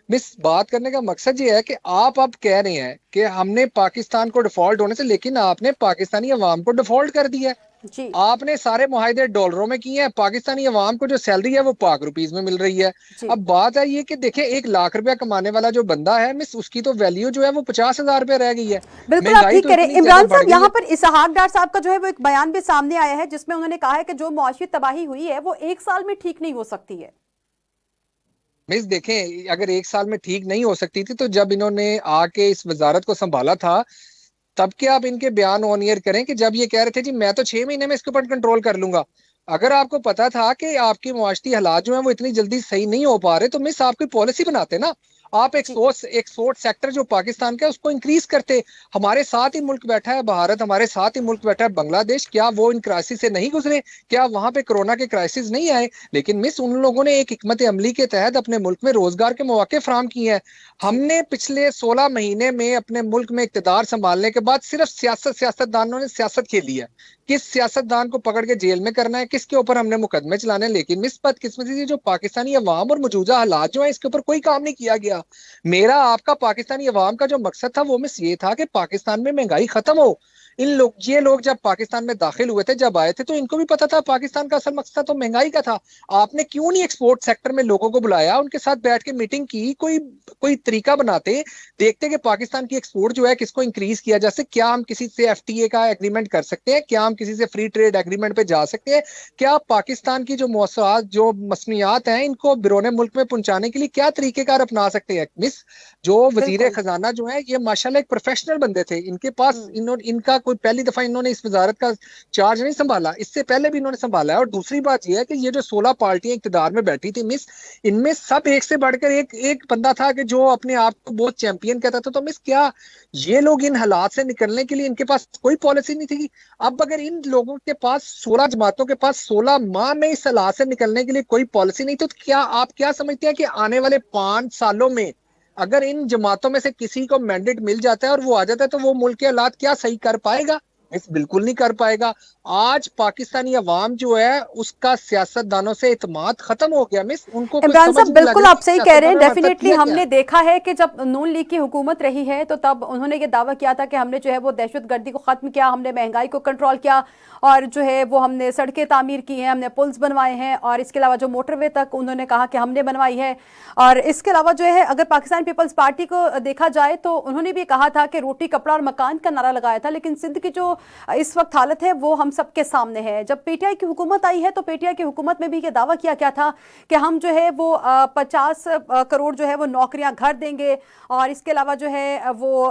S2: مس، بات کرنے کا مقصد یہ ہے کہ آپ اب کہہ رہے ہیں کہ ہم نے پاکستان کو ڈیفالٹ ہونے سے، لیکن آپ نے پاکستانی عوام کو ڈیفالٹ کر دیا ہے.
S1: جی
S2: آپ نے سارے معاہدے ڈالروں میں کیے ہیں، پاکستانی عوام کو جو سیلری ہے وہ پاک روپیز میں مل رہی ہے.
S1: جی
S2: اب بات ہے یہ کہ دیکھیں 1 لاکھ روپیہ کمانے والا جو بندہ ہے مس، اس کی تو ویلیو جو ہے وہ 50,000 روپے رہ گئی ہے.
S1: بالکل، آپ
S2: مہنگائی
S1: ٹھیک
S2: تو
S1: کہہ رہے ہیں.
S2: اتنی زیادہ
S1: عمران
S2: بڑھ
S1: صاحب،
S2: گئی ہے.
S1: یہاں پر اسحاق ڈار صاحب کا جو ہے وہ ایک بیان بھی سامنے آیا ہے جس میں انہوں نے کہا ہے کہ جو معاشی تباہی ہوئی ہے وہ 1 سال میں ٹھیک نہیں ہو سکتی ہے.
S2: مس دیکھیں، اگر 1 سال میں ٹھیک نہیں ہو سکتی تھی تو جب انہوں نے آ کے اس وزارت کو سنبھالا تھا تب کے آپ ان کے بیان آن ایئر کریں کہ جب یہ کہہ رہے تھے جی میں تو 6 مہینے میں اس کے اوپر کنٹرول کر لوں گا. اگر آپ کو پتا تھا کہ آپ کی معاشرتی حالات جو ہیں وہ اتنی جلدی صحیح نہیں ہو پا رہے تو مس آپ کوئی پالیسی بناتے نا. آپ
S1: جی
S2: ایکسپورٹ سیکٹر جو پاکستان کا ہے اس کو انکریز کرتے. ہمارے ساتھ ہی ملک بیٹھا ہے بھارت، ہمارے ساتھ ہی ملک بیٹھا ہے بنگلہ دیش، کیا وہ ان کرائسس سے نہیں گزرے؟ کیا وہاں پہ کرونا کے کرائسس نہیں آئے؟ لیکن مس ان لوگوں نے ایک حکمت عملی کے تحت اپنے ملک میں روزگار کے مواقع فراہم کیے ہیں. ہم
S1: جی
S2: نے پچھلے 16 مہینے میں اپنے ملک میں اقتدار سنبھالنے کے بعد صرف سیاستدانوں نے سیاست کھیلی ہے. کس سیاستدان کو پکڑ کے جیل میں کرنا ہے، کس کے اوپر ہم نے مقدمے چلانے. لیکن مس بدقسمتی سے جو پاکستانی عوام اور موجودہ حالات جو ہیں اس کے اوپر کوئی کام نہیں کیا گیا. میرا آپ کا پاکستانی عوام کا جو مقصد تھا وہ مس یہ تھا کہ پاکستان میں مہنگائی ختم ہو. یہ لوگ جب پاکستان میں داخل ہوئے تھے، جب آئے تھے تو ان کو بھی پتا تھا پاکستان کا اصل مقصد تو مہنگائی کا تھا. آپ نے کیوں نہیں ایکسپورٹ سیکٹر میں لوگوں کو بلایا، ان کے ساتھ بیٹھ کے میٹنگ کی، کوئی طریقہ بناتے، دیکھتے کہ پاکستان کی ایکسپورٹ جو ہے کس کو انکریز کیا جا سکے. کیا ہم کسی سے ایف ٹی اے کا ایگریمنٹ کر سکتے ہیں؟ کیا ہم کسی سے فری ٹریڈ ایگریمنٹ پہ جا سکتے ہیں؟ کیا پاکستان کی جو مواصلات، جو مصنوعات ہیں، ان کو بیرون ملک میں پہنچانے کے لیے کیا طریقہ کار اپنا سکتے ہیں؟ مس جو وزیر
S1: بالکل.
S2: خزانہ جو ہے یہ ماشاءاللہ ایک پروفیشنل بندے تھے. ان کے پاس ان کا کوئی پہلی دفعہ انہوں نے اس وزارت کا چارج نہیں سنبھالا، اس سے پہلے بھی انہوں نے سنبھالا ہے. اور دوسری بات یہ ہے کہ یہ جو 16 پارٹیاں اقتدار میں بیٹھی تھی مس، ان میں سب ایک سے بڑھ کر ایک بندہ تھا کہ جو اپنے آپ کو بہت چیمپئن کہتا تھا. تو مس کیا یہ لوگ ان حالات سے نکلنے کے لیے ان کے پاس کوئی پالیسی نہیں تھی؟ اب اگر ان لوگوں کے پاس 16 جماعتوں کے پاس 16 ماہ میں اس حالات سے نکلنے کے لیے کوئی پالیسی نہیں، تو کیا آپ کیا سمجھتے ہیں کہ آنے والے 5 سالوں میں اگر ان جماعتوں میں سے کسی کو مینڈیٹ مل جاتا ہے اور وہ آ جاتا ہے تو وہ ملک کے حالات کیا صحیح کر پائے گا؟ بالکل نہیں کر پائے گا. آج پاکستانی عوام جو ہے اس کا سیاستدانوں سے اعتماد ختم ہو گیا. مس ان کو کوئی
S1: عمران
S2: سمجھ
S1: صاحب،
S2: نہیں لگ
S1: بالکل
S2: رہی
S1: آپ
S2: کہ
S1: صحیح کہہ رہے ہیں.
S2: سیاستدانوں نے ہمارے ساتھ
S1: ڈیفینیٹلی
S2: کیا
S1: ہم
S2: کیا.
S1: نے دیکھا ہے کہ جب نون لیگ کی حکومت رہی ہے تو تب انہوں نے یہ دعویٰ کیا تھا کہ ہم نے جو ہے وہ دہشت گردی کو ختم کیا، ہم نے مہنگائی کو کنٹرول کیا، اور جو ہے وہ ہم نے سڑکیں تعمیر کی ہیں، ہم نے پلز بنوائے ہیں، اور اس کے علاوہ جو موٹر وے تک انہوں نے کہا کہ ہم نے بنوائی ہے. اور اس کے علاوہ جو ہے اگر پاکستان پیپلز پارٹی کو دیکھا جائے تو انہوں نے بھی کہا تھا کہ روٹی کپڑا اور مکان کا نعرہ لگایا تھا. لیکن سندھ کی جو اس وقت حالت ہے وہ ہم سب کے سامنے ہے. جب پی ٹی آئی کی حکومت آئی ہے تو پی ٹی آئی کی حکومت میں بھی یہ دعویٰ کیا تھا کہ ہم جو ہے وہ 50 کروڑ جو ہے وہ نوکریاں گھر دیں گے، اور اس کے علاوہ جو ہے وہ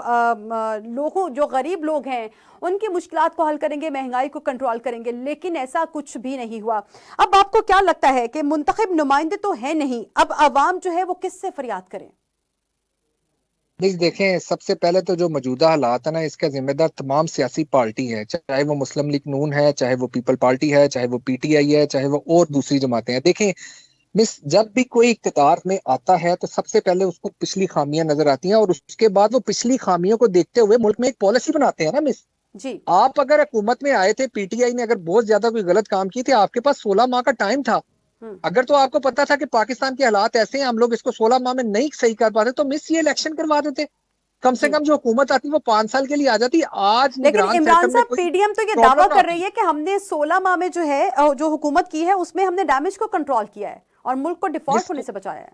S1: لوگوں جو غریب لوگ ہیں ان کی مشکلات کو حل کریں گے، مہنگائی کو کنٹرول کریں گے. لیکن ایسا کچھ بھی نہیں ہوا. اب آپ کو کیا لگتا ہے کہ منتخب نمائندے تو ہیں نہیں، اب عوام جو ہے وہ کس سے فریاد کریں؟
S2: دیکھیں، سب سے پہلے تو جو موجودہ حالات ہے نا اس کا ذمہ دار تمام سیاسی پارٹی ہے، چاہے وہ مسلم لیگ نون ہے، چاہے وہ پیپل پارٹی ہے، چاہے وہ پی ٹی آئی ہے، چاہے وہ اور دوسری جماعتیں ہیں. دیکھیں مس، جب بھی کوئی اقتدار میں آتا ہے تو سب سے پہلے اس کو پچھلی خامیاں نظر آتی ہیں اور اس کے بعد وہ پچھلی خامیوں کو دیکھتے ہوئے ملک میں ایک پالیسی بناتے ہیں نا مس.
S1: جی
S2: آپ اگر حکومت میں آئے تھے، پی ٹی آئی نے اگر بہت زیادہ کوئی غلط کام کی تھے، آپ کے پاس 16 ماہ کا ٹائم تھا. अगर तो आपको पता था कि पाकिस्तान के हालात ऐसे हैं, हम लोग इसको 16 माह में नहीं सही कर पाते, तो मिस ये इलेक्शन करवा देते। कम से कम जो हुकूमत आती वो 5 साल के लिए आ जाती। आज
S1: लेकिन इमरान साहब, पीडीएम तो ये दावा कर रही है कि हमने 16 माह में जो है जो हुकूमत की है उसमें हमने डैमेज को कंट्रोल किया है और मुल्क को डिफॉल्ट होने से बचाया है।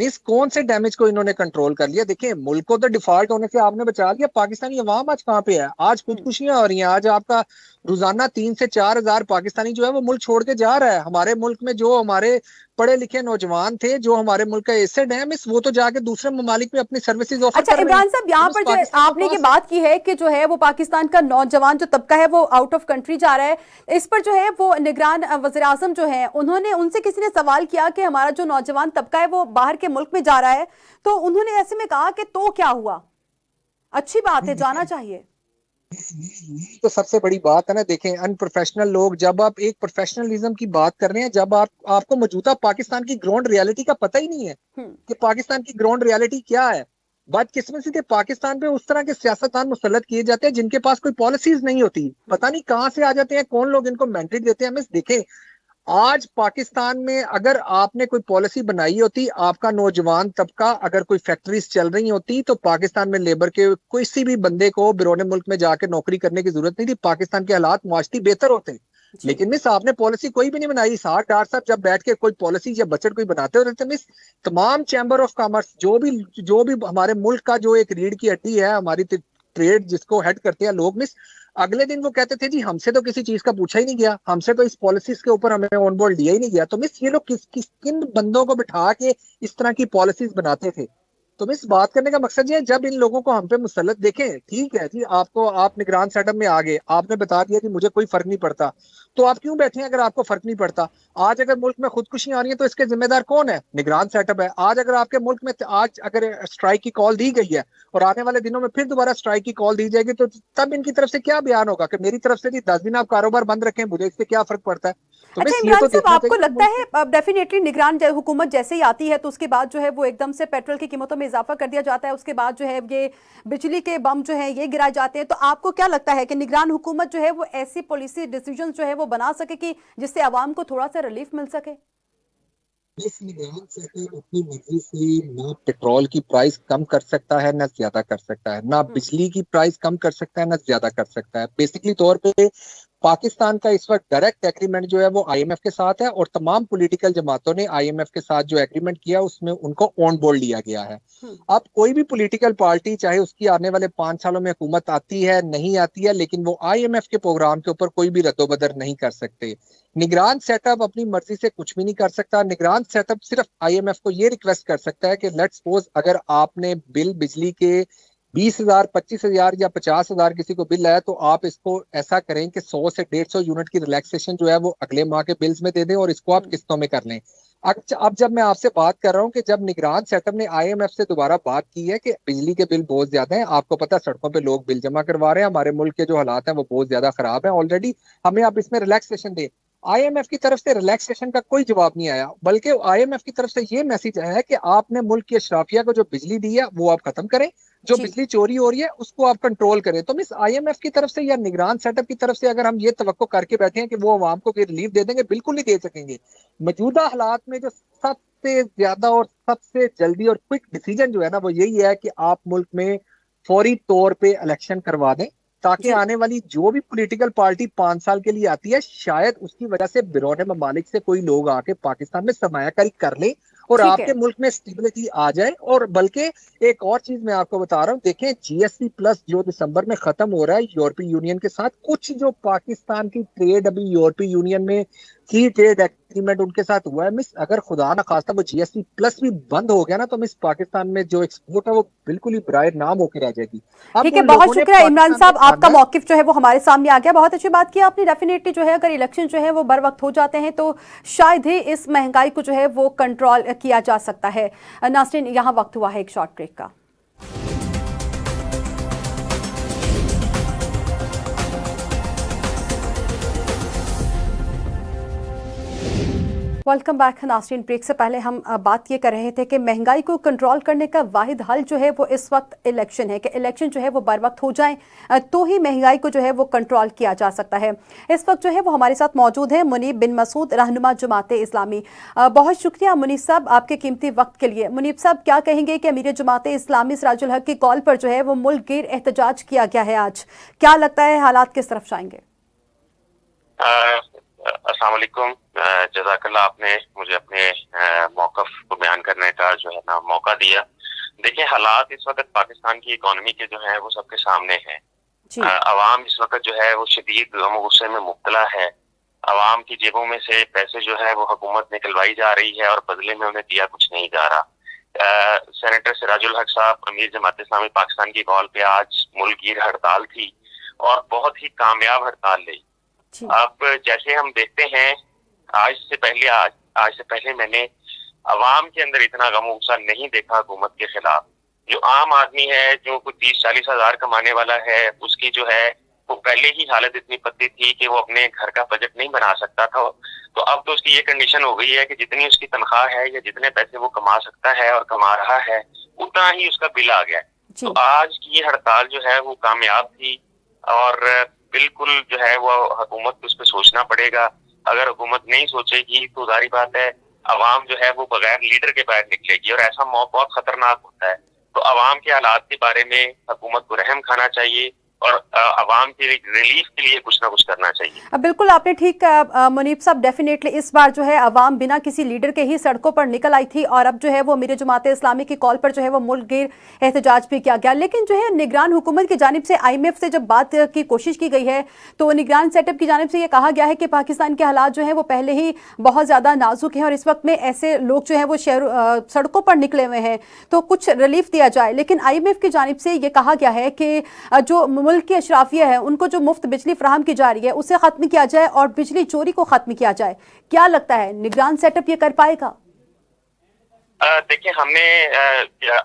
S2: इस कौन से डैमेज को इन्होंने कंट्रोल कर लिया? देखिए, मुल्क को तो डिफॉल्ट होने से आपने बचा लिया, पाकिस्तानी अवाम आज कहाँ पे है? आज खुदकुशियां हो रही हैं। आज आपका रोजाना 3 से 4 हजार पाकिस्तानी जो है वो मुल्क छोड़ के जा रहा है। हमारे मुल्क में जो हमारे पढ़े लिखे नौजवान थे, जो हमारे मुल्क का एसेट है, मिस वो तो जाके दूसरे ममालिक में अपनी सर्विसेज ऑफर
S1: अच्छा
S2: कर रहे हैं।
S1: इमरान साहब, यहाँ पर जो आपने ये बात की है कि जो है वो पाकिस्तान का नौजवान जो तबका है वो आउट ऑफ कंट्री जा रहा है, इस पर जो है वो निगरान वज़ीर आज़म जो है उन्होंने, उनसे किसी ने सवाल किया कि हमारा जो नौजवान तबका है वो बाहर के मुल्क में जा रहा है, तो उन्होंने ऐसे में कहा कि तो क्या हुआ, अच्छी बात है, जाना चाहिए।
S2: तो सबसे बड़ी बात है ना, देखें अनप्रोफेशनल लोग, जब आप एक प्रोफेशनलिज्म की बात कर रहे हैं, जब आपको मौजूदा पाकिस्तान की ग्राउंड रियलिटी का पता ही नहीं है कि पाकिस्तान की ग्राउंड रियलिटी क्या है। बदकिस्मती से पाकिस्तान पे उस तरह के सियासतदान मुसल्लत किए जाते हैं जिनके पास कोई पॉलिसीज नहीं होती, पता नहीं कहां से आ जाते हैं, कौन लोग इनको मैंडेट देते हैं। मिस देखें, आज पाकिस्तान में अगर आपने कोई पॉलिसी बनाई होती, आपका नौजवान तबका अगर कोई फैक्ट्रीज चल रही होती, तो पाकिस्तान में लेबर के किसी भी बंदे को बिरोने मुल्क में जाके नौकरी करने की जरूरत नहीं थी, पाकिस्तान के हालात मुआशती बेहतर होते। लेकिन मिस आपने पॉलिसी कोई भी नहीं बनाई। साठ डार साहब जब बैठ के कोई पॉलिसी या बजट कोई बनाते होते थे, मिस तमाम चैम्बर ऑफ कॉमर्स जो भी हमारे मुल्क का जो एक रीढ़ की हड्डी है, हमारी ट्रेड जिसको हेड करते हैं लोग, मिस अगले दिन वो कहते थे जी हमसे तो किसी चीज का पूछा ही नहीं गया, हमसे तो इस पॉलिसीज के ऊपर हमें ऑन बोर्ड लिया ही नहीं गया। तो मिस ये लोग किन बंदों को बिठा के इस तरह की पॉलिसीज बनाते थे? तो मिस बात करने का मकसद ये है, जब इन लोगों को हम पे मुसल्लत, देखें ठीक है जी, आप निगरान सेटअप में आ गए, आपने बता दिया कि मुझे कोई फर्क नहीं पड़ता, तो आप क्यों बैठे हैं अगर आपको फर्क नहीं पड़ता? आज अगर मुल्क में खुदकुशी आ रही है तो इसके जिम्मेदार कौन है? निगरान सेटअप है। आज अगर आपके मुल्क में आज अगर स्ट्राइक की कॉल दी गई है और आने वाले दिनों में फिर दोबारा स्ट्राइक की कॉल दी जाएगी, तो तब इनकी तरफ से क्या बयान होगा कि मेरी तरफ से जी 10 दिन आप कारोबार बंद रखें, मुझे इससे क्या फर्क पड़ता है? तो
S1: अच्छा इमरान साहब, आपको लगता है डेफिनेटली निगरान हुकूमत जैसे ही आती है तो उसके बाद जो है वो एकदम से पेट्रोल की कीमतों में इजाफा कर दिया जाता है, उसके बाद जो है ये बिजली के बम जो है ये गिराए जाते हैं, तो आपको क्या लगता है कि निगरान हुकूमत जो है वो ऐसी पॉलिसी डिसीजन जो है वो बना सके कि जिससे आवाम को थोड़ा सा रिलीफ मिल सके?
S2: इस निगरान सेटअप अपनी मर्जी से ना पेट्रोल की प्राइस कम कर सकता है ना ज्यादा कर सकता है, ना बिजली की प्राइस कम कर सकता है ना ज्यादा कर सकता है। बेसिकली तौर पे पाकिस्तान का इस वक्त डायरेक्ट एग्रीमेंट जो है वो आईएमएफ के साथ है, और तमाम पॉलिटिकल जमातों ने आईएमएफ के साथ जो एग्रीमेंट किया उसमें उनको ऑन बोर्ड लिया गया है। अब कोई भी पॉलिटिकल पार्टी चाहे उसकी आने वाले 5 सालों में हुकूमत आती है नहीं आती है, लेकिन वो आईएमएफ के प्रोग्राम के ऊपर कोई भी रद्दोबदर नहीं कर सकते। निगरान सेटअप अपनी मर्जी से कुछ भी नहीं कर सकता। निगरान सेटअप सिर्फ आईएमएफ को ये रिक्वेस्ट कर सकता है कि लेट्स सपोज अगर आपने बिल बिजली के 20,000, 25,000 या 50,000 किसी को बिल आया, तो आप इसको ऐसा करें कि 100 से 150 यूनिट की रिलैक्सेशन जो है वो अगले माह के बिल्स में दे दें और इसको आप किस्तों में कर लें। अब जब मैं आपसे बात कर रहा हूँ कि जब निगरान सेटअप ने आईएमएफ से दोबारा बात की है कि बिजली के बिल बहुत ज्यादा हैं, आपको पता है सड़कों पे लोग बिल जमा करवा रहे हैं, हमारे मुल्क के जो हालात हैं वो बहुत ज्यादा खराब है ऑलरेडी, हमें आप इसमें रिलैक्सेशन दें। आईएमएफ की तरफ से रिलैक्सेशन का कोई जवाब नहीं आया, बल्कि आईएमएफ की तरफ से ये मैसेज आया है कि आपने मुल्क की अशराफिया को जो बिजली दी है वो आप खत्म करें, जो बिजली चोरी हो रही है उसको आप कंट्रोल करें। तो मिस आईएमएफ की तरफ से या निगरान सेटअप की तरफ से अगर हम ये तवक्को करके बैठे हैं कि वो आवाम को रिलीफ दे देंगे, बिल्कुल नहीं दे सकेंगे। मौजूदा हालात में जो सबसे ज्यादा और सबसे जल्दी और क्विक डिसीजन जो है ना वो यही है कि आप मुल्क में फौरी तौर पे इलेक्शन करवा दें, ताकि आने वाली जो भी पॉलिटिकल पार्टी 5 साल के लिए आती है, शायद उसकी वजह से बिरोने ममालिक से कोई लोग आके पाकिस्तान में सरमायाकारी कर ले और आपके मुल्क में स्टेबिलिटी आ जाए। और बल्कि एक और चीज मैं आपको बता रहा हूँ, देखें जीएसपी प्लस जो दिसंबर में खत्म हो रहा है यूरोपीय यूनियन के साथ, कुछ जो पाकिस्तान की ट्रेड अभी यूरोपीय यूनियन में फ्री ट्रेड एग्रीमेंट उनके साथ हुआ है, मिस अगर खुदा ना खास्ता वो जीएसपी प्लस भी बंद हो गया ना, तो मिस पाकिस्तान में जो एक्सपोर्ट है वो बिल्कुल ही बराए नाम होकर रह जाएगी।
S1: ठीक है, बहुत शुक्रिया इमरान साहब, आपका मौकिफ जो है वो हमारे सामने आ गया, बहुत अच्छी बात की आपने। डेफिनेटली जो है अगर इलेक्शन जो है वो बर वक्त हो जाते हैं तो शायद ही इस महंगाई को जो है वो कंट्रोल किया जा सकता है। नाज़रीन, यहाँ वक्त हुआ है एक शॉर्ट ब्रेक का। वेलकम बैक नाज़रीन। ब्रेक से पहले हम बात ये कर रहे थे कि महंगाई को कंट्रोल करने का वाहिद हल जो है वो इस वक्त इलेक्शन है, कि इलेक्शन जो है वो बर वक्त हो जाए तो ही महंगाई को जो है वो कंट्रोल किया जा सकता है। इस वक्त जो है वो हमारे साथ मौजूद है मुनीब बिन मसूद, रहनुमा जमात इस्लामी। बहुत शुक्रिया मुनीब साहब आपके कीमती वक्त के लिए। मुनीब साहब, क्या कहेंगे कि अमीर जमात इस्लामी सिराजुल हक की कॉल पर जो है वो मुल्क गिर एहतजाज किया गया है आज, क्या लगता है हालात किस तरफ जाएंगे?
S3: अस्सलाम वालेकुम। जज़ाकल्लाह, आपने मुझे अपने मौक़िफ़ को बयान करने का जो है ना मौका दिया। देखिए, हालात इस वक्त पाकिस्तान की इकॉनमी के जो है वो सबके सामने हैं। अवाम इस वक्त जो है वो शदीद गम गुस्से में मुब्तला है। अवाम की जेबों में से पैसे जो है वो हुकूमत निकलवाई जा रही है और बदले में उन्हें दिया कुछ नहीं जा रहा। सेनेटर सिराजुल हक साहब, अमीर जमात इस्लामी पाकिस्तान की कॉल पे आज मुल्कगीर हड़ताल थी और बहुत ही कामयाब हड़ताल रही। अब जैसे हम देखते हैं, आज से पहले मैंने अवाम के अंदर इतना गम गुस्सा नहीं देखा हुकूमत के खिलाफ। जो आम आदमी है, जो कुछ 30-40 हजार कमाने वाला है, उसकी जो है वो पहले ही हालत इतनी पतली थी कि वो अपने घर का बजट नहीं बना सकता था। तो अब तो उसकी ये कंडीशन हो गई है कि जितनी उसकी तनख्वाह है या जितने पैसे वो कमा सकता है और कमा रहा है, उतना ही उसका बिल आ गया। तो आज की हड़ताल जो है वो कामयाब थी और बिल्कुल जो है वो हुकूमत को उस पर सोचना पड़ेगा। अगर हुकूमत नहीं सोचेगी तो जारी बात है अवाम जो है वो बगैर लीडर के बाहर निकलेगी और ऐसा बहुत खतरनाक होता है। तो अवाम के हालात के बारे में हुकूमत को रहम खाना चाहिए और अवाम के रिलीफ के लिए कुछ ना कुछ करना चाहिए।
S1: बिल्कुल आपने ठीक कहा मुनीब साहब। डेफिनेटली इस बार जो है अवाम बिना किसी लीडर के ही सड़कों पर निकल आई थी और अब जो है वो अमीर जमात इस्लामी की कॉल पर जो है वो मुल्क गिर एहतजाज भी किया गया। लेकिन जो है निगरान हुकूमत की जानिब से IMF से जब बात की कोशिश की गई है तो निगरान सेटअप की जानिब से ये कहा गया है कि पाकिस्तान के हालात जो है वो पहले ही बहुत ज़्यादा नाजुक हैं और इस वक्त में ऐसे लोग जो है वो सड़कों पर निकले हुए हैं तो कुछ रिलीफ दिया जाए। लेकिन IMF की जानिब से ये कहा गया है कि जो मुल्क की अशराफिया है उनको जो मुफ्त बिजली फराहम की जा रही है उसे खत्म किया जाए और बिजली चोरी को खत्म किया जाए। क्या लगता है निगरान सेटअप ये कर पाएगा?
S3: देखिए, हमने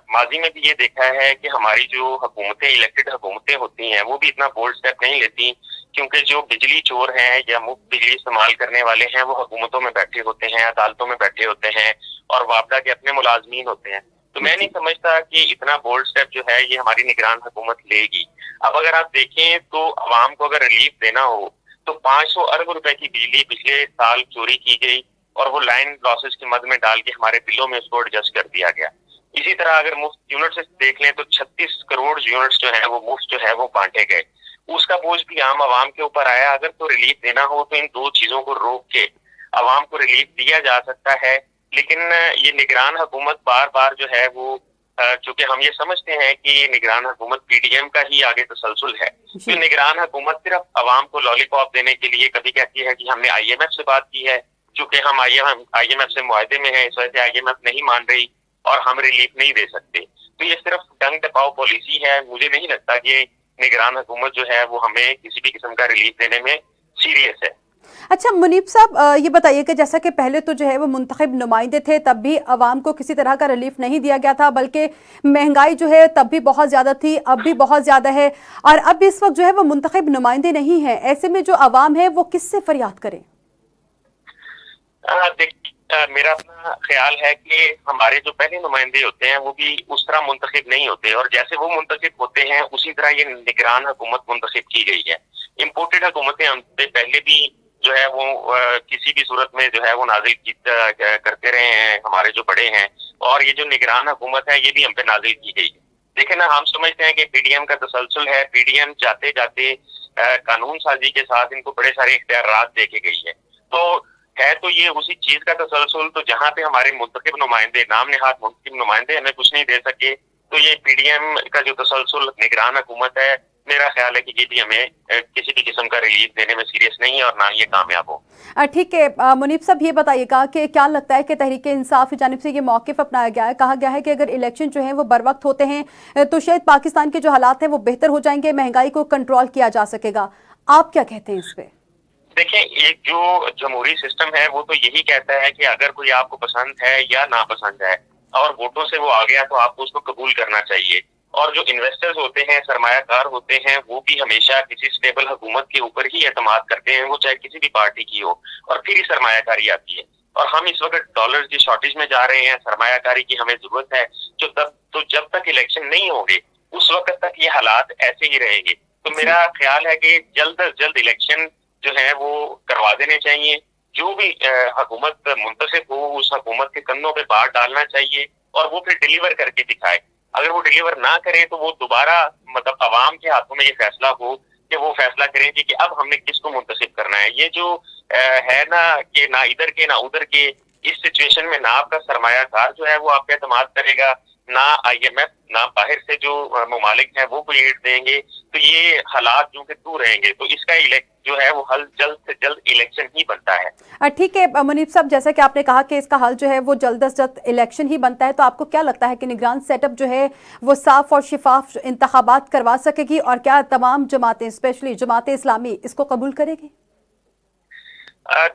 S3: माजी में भी ये देखा है कि हमारी जो हुकूमतें, इलेक्टेड हुकूमतें होती हैं, वो भी इतना बोल्ड स्टेप नहीं लेती, क्योंकि जो बिजली चोर हैं या मुफ्त बिजली इस्तेमाल करने वाले हैं वो हुकूमतों में बैठे होते हैं, अदालतों में बैठे होते हैं और वापडा के अपने मुलाजमीन होते हैं। तो मैं नहीं समझता कि इतना बोल्ड स्टेप जो है ये हमारी निगरान हुकूमत लेगी। अब अगर आप देखें तो अवाम को अगर रिलीफ देना हो तो 500 अरब रुपए की बिजली पिछले साल चोरी की गई और वो लाइन लॉसेस की मद में डाल के हमारे बिलों में उसको एडजस्ट कर दिया गया। इसी तरह अगर मुफ्त यूनिट्स देख लें तो 36 करोड़ यूनिट्स जो है वो मुफ्त जो है वो बांटे गए। उसका बोझ भी आम आवाम के ऊपर आया। अगर तो रिलीफ देना हो तो इन दो चीजों को रोक के अवाम को रिलीफ दिया जा सकता है। लेकिन ये निगरान हुकूमत बार बार जो है वो चूंकि हम ये समझते हैं कि निगरान हुकूमत PDM का ही आगे तसलसल है, तो निगरान हुकूमत सिर्फ अवाम को लॉलीपॉप देने के लिए कभी कहती है कि हमने IMF से बात की है, चूंकि हम IMF से मुआहदे में हैं, इस वजह से IMF नहीं मान रही और हम रिलीफ नहीं दे सकते। तो ये सिर्फ डंग टपाओ पॉलिसी है। मुझे नहीं लगता कि निगरान हुकूमत जो है वो हमें किसी भी किस्म का रिलीफ देने में सीरियस है।
S1: अच्छा मुनीब साहब, ये बताइए कि जैसा कि पहले तो जो है वो मुंतखब नुमाइंदे थे तब भी अवाम को किसी तरह का रिलीफ नहीं दिया गया था, बल्कि महंगाई जो है तब भी बहुत ज़्यादा थी, अब भी बहुत ज़्यादा है और अब इस वक्त जो है वो मुंतखब नुमाइंदे नहीं है। ऐसे में जो अवाम है वो किससे फरियाद करे?
S3: मेरा अपना ख्याल है कि हमारे जो पहले नुमाइंदे होते हैं वो भी उस तरह मुंतखब नहीं होते और जैसे वो मुंतखब होते हैं उसी तरह ये निगरान हुकूमत मुंतखब की गई है। इम्पोर्टेड हुकूमतें हमसे पहले भी जो है वो किसी भी सूरत में जो है वो नाजिल करते रहे हैं हमारे जो बड़े हैं, और ये जो निगरान हुकूमत है ये भी हम पे नाजिल की गई है। देखें ना, हम समझते हैं कि PDM का तसलसल है। PDM जाते जाते कानून साजी के साथ इनको बड़े सारे इख्तियारात दे के गई है। तो ये उसी चीज का तसलसल, तो जहाँ पे हमारे मुंतखब नुमाइंदे, नाम निहाद मुंतखब नुमाइंदे हमें कुछ नहीं दे सके, तो ये PDM का जो तसलसल निगरान हुकूमत है, मेरा ख्याल है कि ये भी हमें किसी भी किस्म का रिलीफ देने में सीरियस नहीं है और ना ये कामयाब हो।
S1: ठीक है मुनीब साहब, ये बताइएगा कि क्या लगता है कि तहरीक इंसाफ की जानिब से ये मौक़िफ़ अपनाया गया है? कहा गया है कि अगर इलेक्शन जो है वो बर वक्त होते हैं तो शायद पाकिस्तान के जो हालात हैं वो बेहतर हो जाएंगे, महंगाई को कंट्रोल किया जा सकेगा। आप क्या कहते हैं इस पे?
S3: देखिए, एक जो जमहूरी सिस्टम है वो तो यही कहता है कि अगर कोई आपको पसंद है या नापसंद है और वोटों से वो आ गया तो आपको उसको कबूल करना चाहिए। और जो इन्वेस्टर्स होते हैं, सरमायाकार होते हैं, वो भी हमेशा किसी स्टेबल हुकूमत के ऊपर ही एतमाद करते हैं, वो चाहे किसी भी पार्टी की हो, और फिर ही सरमायाकारी आती है। اور ہم اس وقت ڈالر کی شارٹیج میں جا رہے ہیں, سرمایہ کاری کی ہمیں ضرورت ہے, جب تک الیکشن نہیں ہوں گے اس وقت تک یہ حالات ایسے ہی رہیں گے. تو میرا خیال ہے کہ جلد از جلد الیکشن جو ہے وہ کروا دینے چاہیے. جو بھی حکومت منتخب ہو اس حکومت کے کندھوں پہ بار ڈالنا چاہیے اور وہ پھر ڈیلیور کر کے دکھائے. اگر وہ ڈیلیور نہ کرے تو وہ دوبارہ مطلب عوام کے ہاتھوں میں یہ فیصلہ ہو کہ وہ فیصلہ کریں گے کہ اب ہم نے کس کو منتخب کرنا ہے. یہ جو ہے نا کہ نہ ادھر کے نہ ادھر کے, اس سچویشن میں نہ آپ کا سرمایہ کار جو ہے وہ آپ پہ اعتماد کرے گا, نہ IMF, نہ باہر سے جو ممالک ہیں وہ کوئی ایڈ دیں گے. تو یہ حالات جو کہ دور رہیں گے. تو اس کا جو ہے وہ حل جلد سے جلد الیکشن ہی بنتا ہے.
S1: ٹھیک ہے منیب صاحب, جیسا کہ آپ نے کہا کہ اس کا حل جو ہے وہ جلد از جلد الیکشن ہی بنتا ہے, تو آپ کو کیا لگتا ہے کہ نگران سیٹ اپ جو ہے وہ صاف اور شفاف انتخابات کروا سکے گی, اور کیا تمام جماعتیں اسپیشلی جماعت اسلامی اس کو قبول کرے گی؟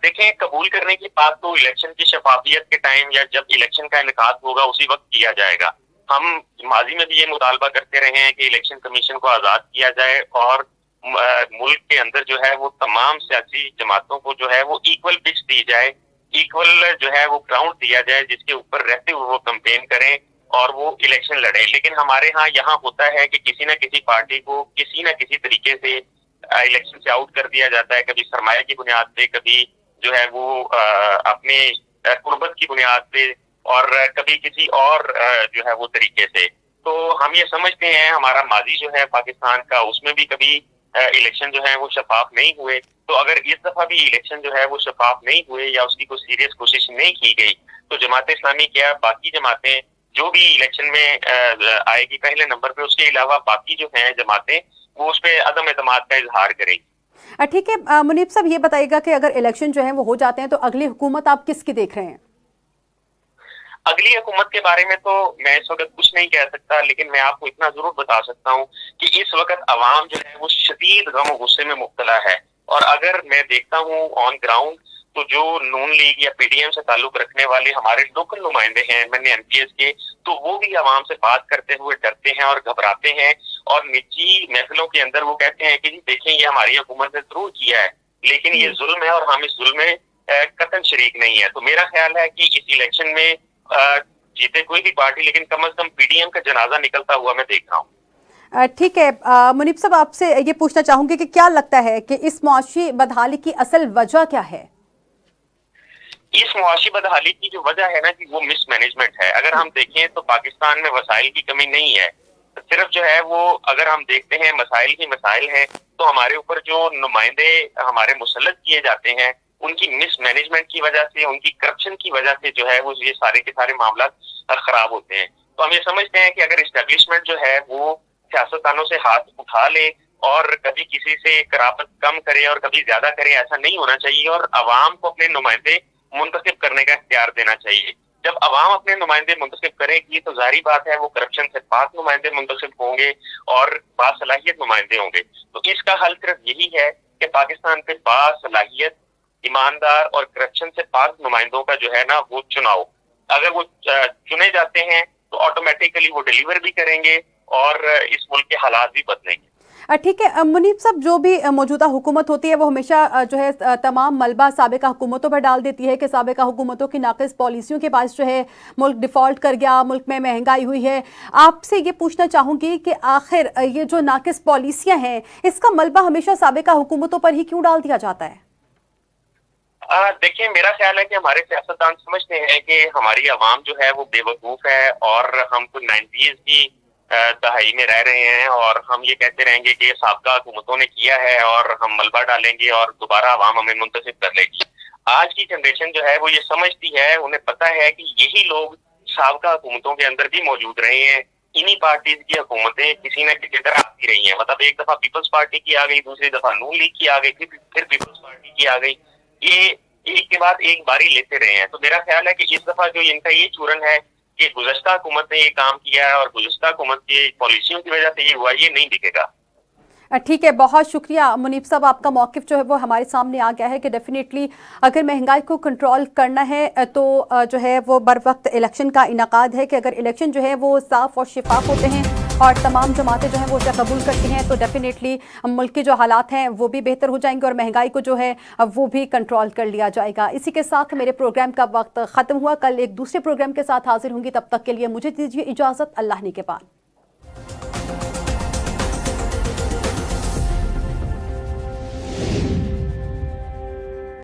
S3: دیکھیں, قبول کرنے کی بات تو الیکشن کی شفافیت کے ٹائم یا جب الیکشن کا انعقاد ہوگا اسی وقت کیا جائے گا. ہم ماضی میں بھی یہ مطالبہ کرتے رہے ہیں کہ الیکشن کمیشن کو آزاد کیا جائے اور ملک کے اندر جو ہے وہ تمام سیاسی جماعتوں کو جو ہے وہ ایکول پچ دی جائے, ایکول جو ہے وہ گراؤنڈ دیا جائے جس کے اوپر رہتے ہوئے وہ کمپین کریں اور وہ الیکشن لڑیں. لیکن ہمارے ہاں یہاں ہوتا ہے کہ کسی نہ کسی پارٹی کو کسی نہ کسی طریقے سے الیکشن سے آؤٹ کر دیا جاتا ہے, کبھی سرمایہ کی بنیاد پہ, کبھی جو ہے وہ اپنی قربت کی بنیاد پہ, اور کبھی کسی اور جو ہے وہ طریقے سے. تو ہم یہ سمجھتے ہیں ہمارا ماضی جو ہے پاکستان کا اس میں بھی کبھی الیکشن جو ہے وہ شفاف نہیں ہوئے. تو اگر اس دفعہ بھی الیکشن جو ہے وہ شفاف نہیں ہوئے یا اس کی کوئی سیریس کوشش نہیں کی گئی تو جماعت اسلامی کیا باقی جماعتیں جو بھی الیکشن میں آئے گی پہلے نمبر پہ, اس کے علاوہ باقی جو ہیں جماعتیں وہ اس پہ عدم اعتماد کا اظہار کریں گی.
S1: ٹھیک ہے منیب صاحب, یہ بتائیے گا کہ اگر الیکشن جو ہے وہ ہو جاتے ہیں تو اگلی حکومت آپ کس کی دیکھ رہے ہیں؟
S3: اگلی حکومت کے بارے میں تو میں اس وقت کچھ نہیں کہہ سکتا, لیکن میں آپ کو اتنا ضرور بتا سکتا ہوں کہ اس وقت عوام جو ہے وہ شدید غم و غصے میں مبتلا ہے. اور اگر میں دیکھتا ہوں آن گراؤنڈ تو جو نون لیگ یا PDM سے تعلق رکھنے والے ہمارے لوکل نمائندے ہیں MPs کے, تو وہ بھی عوام سے بات کرتے ہوئے ڈرتے ہیں اور گھبراتے ہیں, اور نجی محفلوں کے اندر وہ کہتے ہیں کہ جی دیکھیں یہ ہماری حکومت نے ضرور کیا ہے لیکن یہ ظلم ہے اور ہم اس ظلم میں قطعاً شریک نہیں ہے. تو میرا خیال ہے کہ اس الیکشن میں جیتے کوئی بھی پارٹی, لیکن کم از کم PDM کا جنازہ نکلتا ہوا میں دیکھ رہا ہوں.
S1: ٹھیک ہے منیب صاحب, آپ سے یہ پوچھنا چاہوں گی کہ کیا لگتا ہے کہ اس معاشی بدحالی کی اصل وجہ کیا ہے؟
S3: اس معاشی بدحالی کی جو وجہ ہے نا کہ وہ مس مینجمنٹ ہے. اگر ہم دیکھیں تو پاکستان میں وسائل کی کمی نہیں ہے, صرف جو ہے وہ اگر ہم دیکھتے ہیں مسائل ہی مسائل ہیں. تو ہمارے اوپر جو نمائندے ہمارے مسلط کیے جاتے ہیں ان کی مس مینجمنٹ کی وجہ سے, ان کی کرپشن کی وجہ سے جو ہے وہ یہ سارے کے سارے معاملات خراب ہوتے ہیں. تو ہم یہ سمجھتے ہیں کہ اگر اسٹیبلشمنٹ جو ہے وہ سیاستدانوں سے ہاتھ اٹھا لے اور کبھی کسی سے قرابت کم کرے اور کبھی زیادہ کرے, ایسا نہیں ہونا چاہیے, اور عوام کو اپنے نمائندے منتخب کرنے کا اختیار دینا چاہیے. جب عوام اپنے نمائندے منتخب کرے گی تو ظاہری بات ہے وہ کرپشن سے پاک نمائندے منتخب ہوں گے اور باصلاحیت نمائندے ہوں گے. تو اس کا حل صرف یہی ہے کہ پاکستان کے باصلاحیت, ایماندار اور کرپشن سے پاک نمائندوں کا جو ہے نا وہ چناؤ. اگر وہ چنے جاتے ہیں تو آٹومیٹیکلی وہ ڈیلیور بھی کریں گے اور اس ملک کے حالات بھی بدلیں گے.
S1: ٹھیک ہے منیب صاحب, جو بھی موجودہ حکومت ہوتی ہے وہ ہمیشہ جو ہے تمام ملبہ سابقہ حکومتوں پر ڈال دیتی ہے کہ سابقہ حکومتوں کی ناقص پالیسیوں کے باعث جو ہے ملک ڈیفالٹ کر گیا, ملک میں مہنگائی ہوئی ہے. آپ سے یہ پوچھنا چاہوں گی کہ آخر یہ جو ناقص پالیسیاں ہیں اس کا ملبہ ہمیشہ سابقہ حکومتوں پر ہی کیوں ڈال دیا جاتا ہے؟
S3: دیکھیں, میرا خیال ہے کہ ہمارے سیاستدان سمجھتے ہیں کہ ہماری عوام جو ہے وہ بے وقوف ہے اور ہم تو 90s کی دہائی میں رہ رہے ہیں اور ہم یہ کہتے رہیں گے کہ سابقہ حکومتوں نے کیا ہے اور ہم ملبہ ڈالیں گے اور دوبارہ عوام ہمیں منتخب کر لے گی. آج کی جنریشن جو ہے وہ یہ سمجھتی ہے, انہیں پتہ ہے کہ یہی لوگ سابقہ حکومتوں کے اندر بھی موجود رہے ہیں. انہی پارٹیز کی حکومتیں کسی نہ کسی طرح آتی رہی ہیں. مطلب ایک دفعہ پیپلز پارٹی کی آ گئی, دوسری دفعہ نون لیگ کی آ گئی, پھر پیپلز پارٹی کی آ گئی. یہ ایک کے بعد ایک باری لیتے رہے ہیں. تو میرا خیال ہے کہ اس دفعہ جو ان کا یہ چورن ہے کہ گزشتہ حکومت نے یہ کام کیا ہے اور گزشتہ حکومت کی پالیسیوں کی وجہ سے یہ ہوا, یہ نہیں دکھے گا.
S1: ٹھیک ہے, بہت شکریہ منیب صاحب, آپ کا موقف جو ہے وہ ہمارے سامنے آ گیا ہے کہ ڈیفینیٹلی اگر مہنگائی کو کنٹرول کرنا ہے تو جو ہے وہ بر وقت الیکشن کا انعقاد ہے, کہ اگر الیکشن جو ہے وہ صاف اور شفاف ہوتے ہیں اور تمام جماعتیں جو ہیں وہ اسے قبول کرتی ہیں تو ڈیفینیٹلی ملک کے جو حالات ہیں وہ بھی بہتر ہو جائیں گے اور مہنگائی کو جو ہے وہ بھی کنٹرول کر لیا جائے گا۔ اسی کے ساتھ میرے پروگرام کا وقت ختم ہوا، کل ایک دوسرے پروگرام کے ساتھ حاضر ہوں گی، تب تک کے لیے مجھے دیجیے اجازت، اللہ نگہبان۔